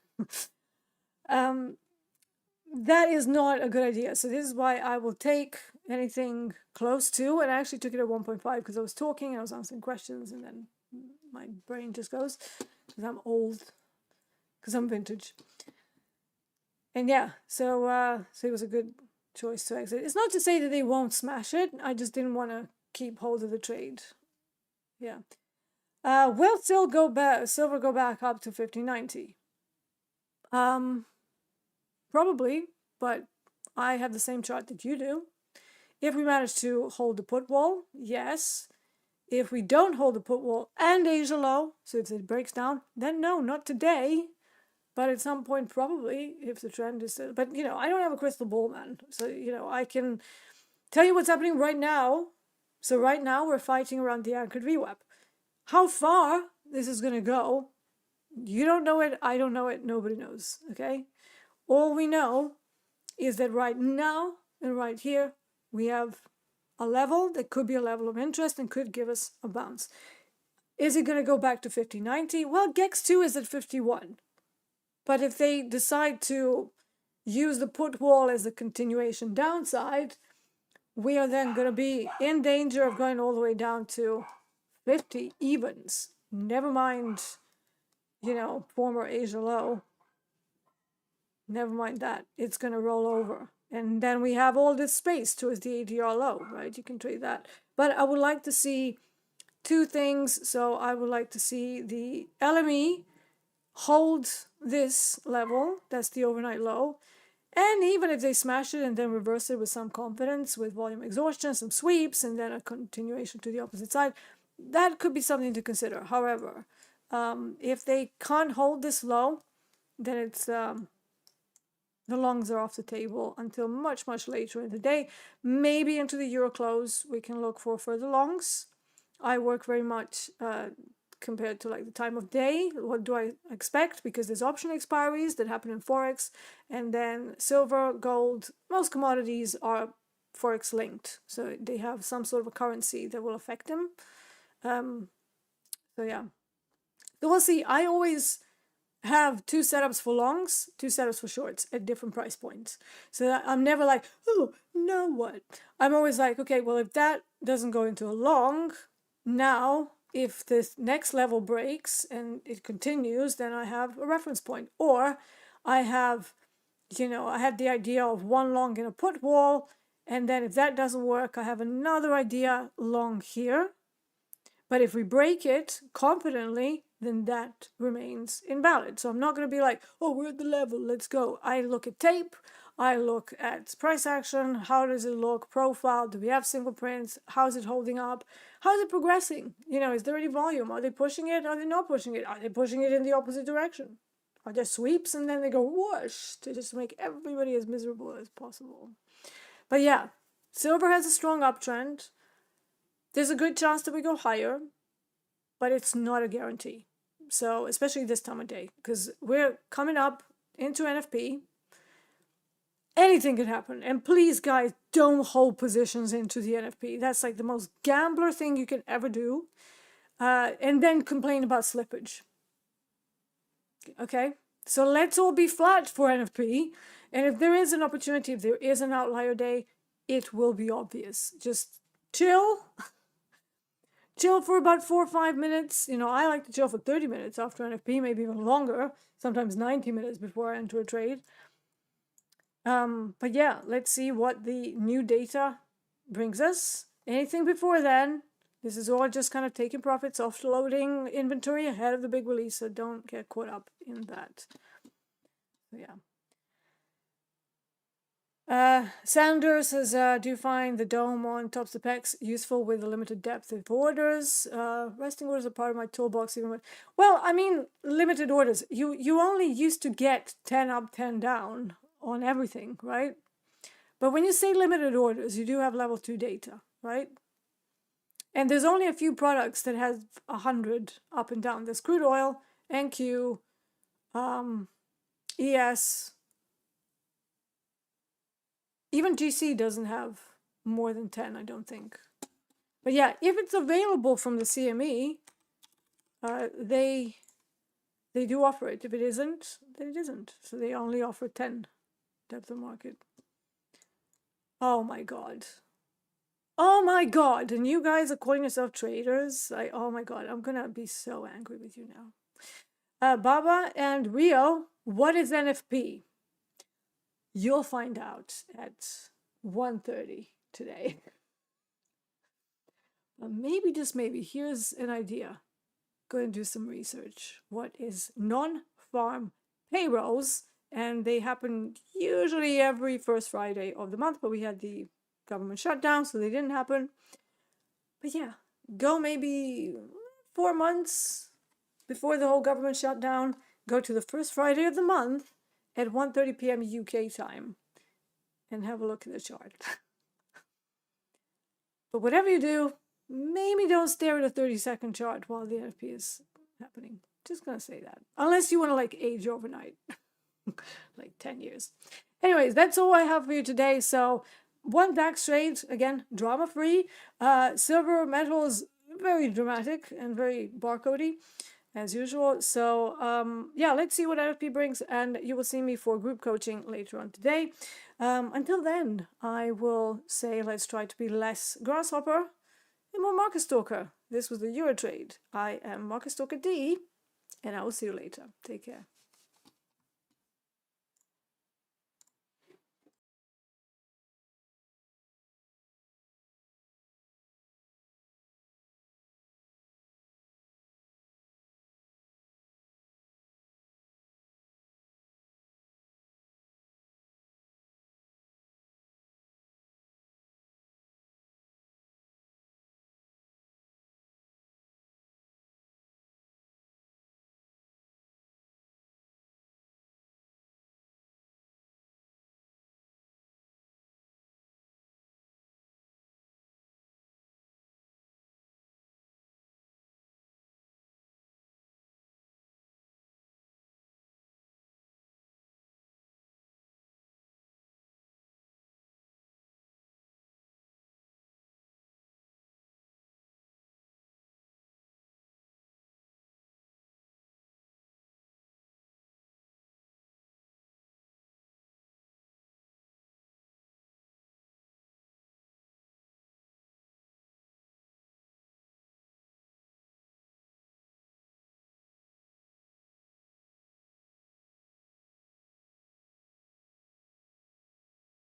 That is not a good idea. So this is why I will take anything close to, and I actually took it at 1.5 because I was talking and I was answering questions, and then my brain just goes because I'm old, because I'm vintage. And yeah, so it was a good choice to exit. It's not to say that they won't smash it. I just didn't want to keep hold of the trade. Yeah. Will still go back, silver go back up to 1590? Probably, but I have the same chart that you do. If we manage to hold the put wall, yes. If we don't hold the put wall and Asia low, so if it breaks down, then no, not today. But at some point, probably, if the trend is still... But, you know, I don't have a crystal ball, man. So, you know, I can tell you what's happening right now. So right now, we're fighting around the anchored VWAP. How far this is going to go, you don't know it, I don't know it, nobody knows, okay? All we know is that right now and right here, we have a level that could be a level of interest and could give us a bounce. Is it going to go back to 50.90? Well, GEX2 is at 51. But if they decide to use the put wall as a continuation downside, we are then going to be in danger of going all the way down to 50 evens. Never mind, you know, former Asia low. Never mind that. It's going to roll over. And then we have all this space towards the ADR low, right? You can trade that. But I would like to see two things. So I would like to see the LME hold this level, that's the overnight low, and even if they smash it and then reverse it with some confidence, with volume exhaustion, some sweeps, and then a continuation to the opposite side, that could be something to consider. However, if they can't hold this low, then it's the longs are off the table until much later in the day. Maybe into the Euro close we can look for further longs. I work very much compared to like the time of day. What do I expect? Because there's option expiries that happen in Forex, and then silver, gold, most commodities are Forex linked. So they have some sort of a currency that will affect them. So yeah. So we'll see. I always have two setups for longs, two setups for shorts at different price points. So that I'm never like, oh, now what? I'm always like, okay, well, if that doesn't go into a long, now if this next level breaks and it continues, then I have a reference point. Or I have, you know, I had the idea of one long in a put wall, and then if that doesn't work, I have another idea long here. But if we break it confidently, then that remains invalid. So I'm not going to be like, oh, we're at the level, let's go. I look at tape, I look at price action, how does it look, profile, do we have single prints, how's it holding up, how's it progressing? You know, is there any volume? Are they pushing it? Are they not pushing it? Are they pushing it in the opposite direction? Are there sweeps and then they go whoosh to just make everybody as miserable as possible? But yeah, silver has a strong uptrend. There's a good chance that we go higher, but it's not a guarantee. So, especially this time of day, because we're coming up into NFP. Anything could happen. And please, guys, don't hold positions into the NFP. That's like the most gambler thing you can ever do. And then complain about slippage. Okay? So let's all be flat for NFP. And if there is an opportunity, if there is an outlier day, it will be obvious. Just chill. Chill for about 4 or 5 minutes. You know, I like to chill for 30 minutes after NFP, maybe even longer. Sometimes 90 minutes before I enter a trade. But yeah, let's see what the new data brings us. Anything before then, this is all just kind of taking profits, offloading inventory ahead of the big release, so don't get caught up in that. So yeah. Sanders says, do you find the dome on Topstep X useful with a limited depth of orders? Resting orders are part of my toolbox even with... Well, I mean, limited orders. You only used to get 10 up, 10 down on everything, right? But when you say limited orders, you do have level 2 data, right? And there's only a few products that have 100 up and down. There's Crude Oil, NQ, ES... Even GC doesn't have more than 10, I don't think. But yeah, if it's available from the CME, they do offer it. If it isn't, then it isn't. So they only offer 10 depth of market. Oh my God. Oh my God. And you guys are calling yourself traders? Oh my God. I'm going to be so angry with you now. Baba and Rio, what is NFP? You'll find out at 1:30 today. Maybe, just maybe, here's an idea. Go and do some research. What is non-farm payrolls? And they happen usually every first Friday of the month, but we had the government shutdown, so they didn't happen. But yeah, go maybe 4 months before the whole government shutdown. Go to the first Friday of the month at 1:30 p.m. UK time and have a look at the chart. But whatever you do, maybe don't stare at a 30-second chart while the NFP is happening. Just gonna say that. Unless you want to like age overnight. Like 10 years. Anyways, that's all I have for you today. So one DAX trade, again, drama-free. Silver metals, very dramatic and very barcodey, as usual. So yeah, let's see what NFP brings, and you will see me for group coaching later on today. Until then, I will say let's try to be less grasshopper and more market stalker. This was the Euro trade. I am Market Stalker D, and I will see you later. Take care.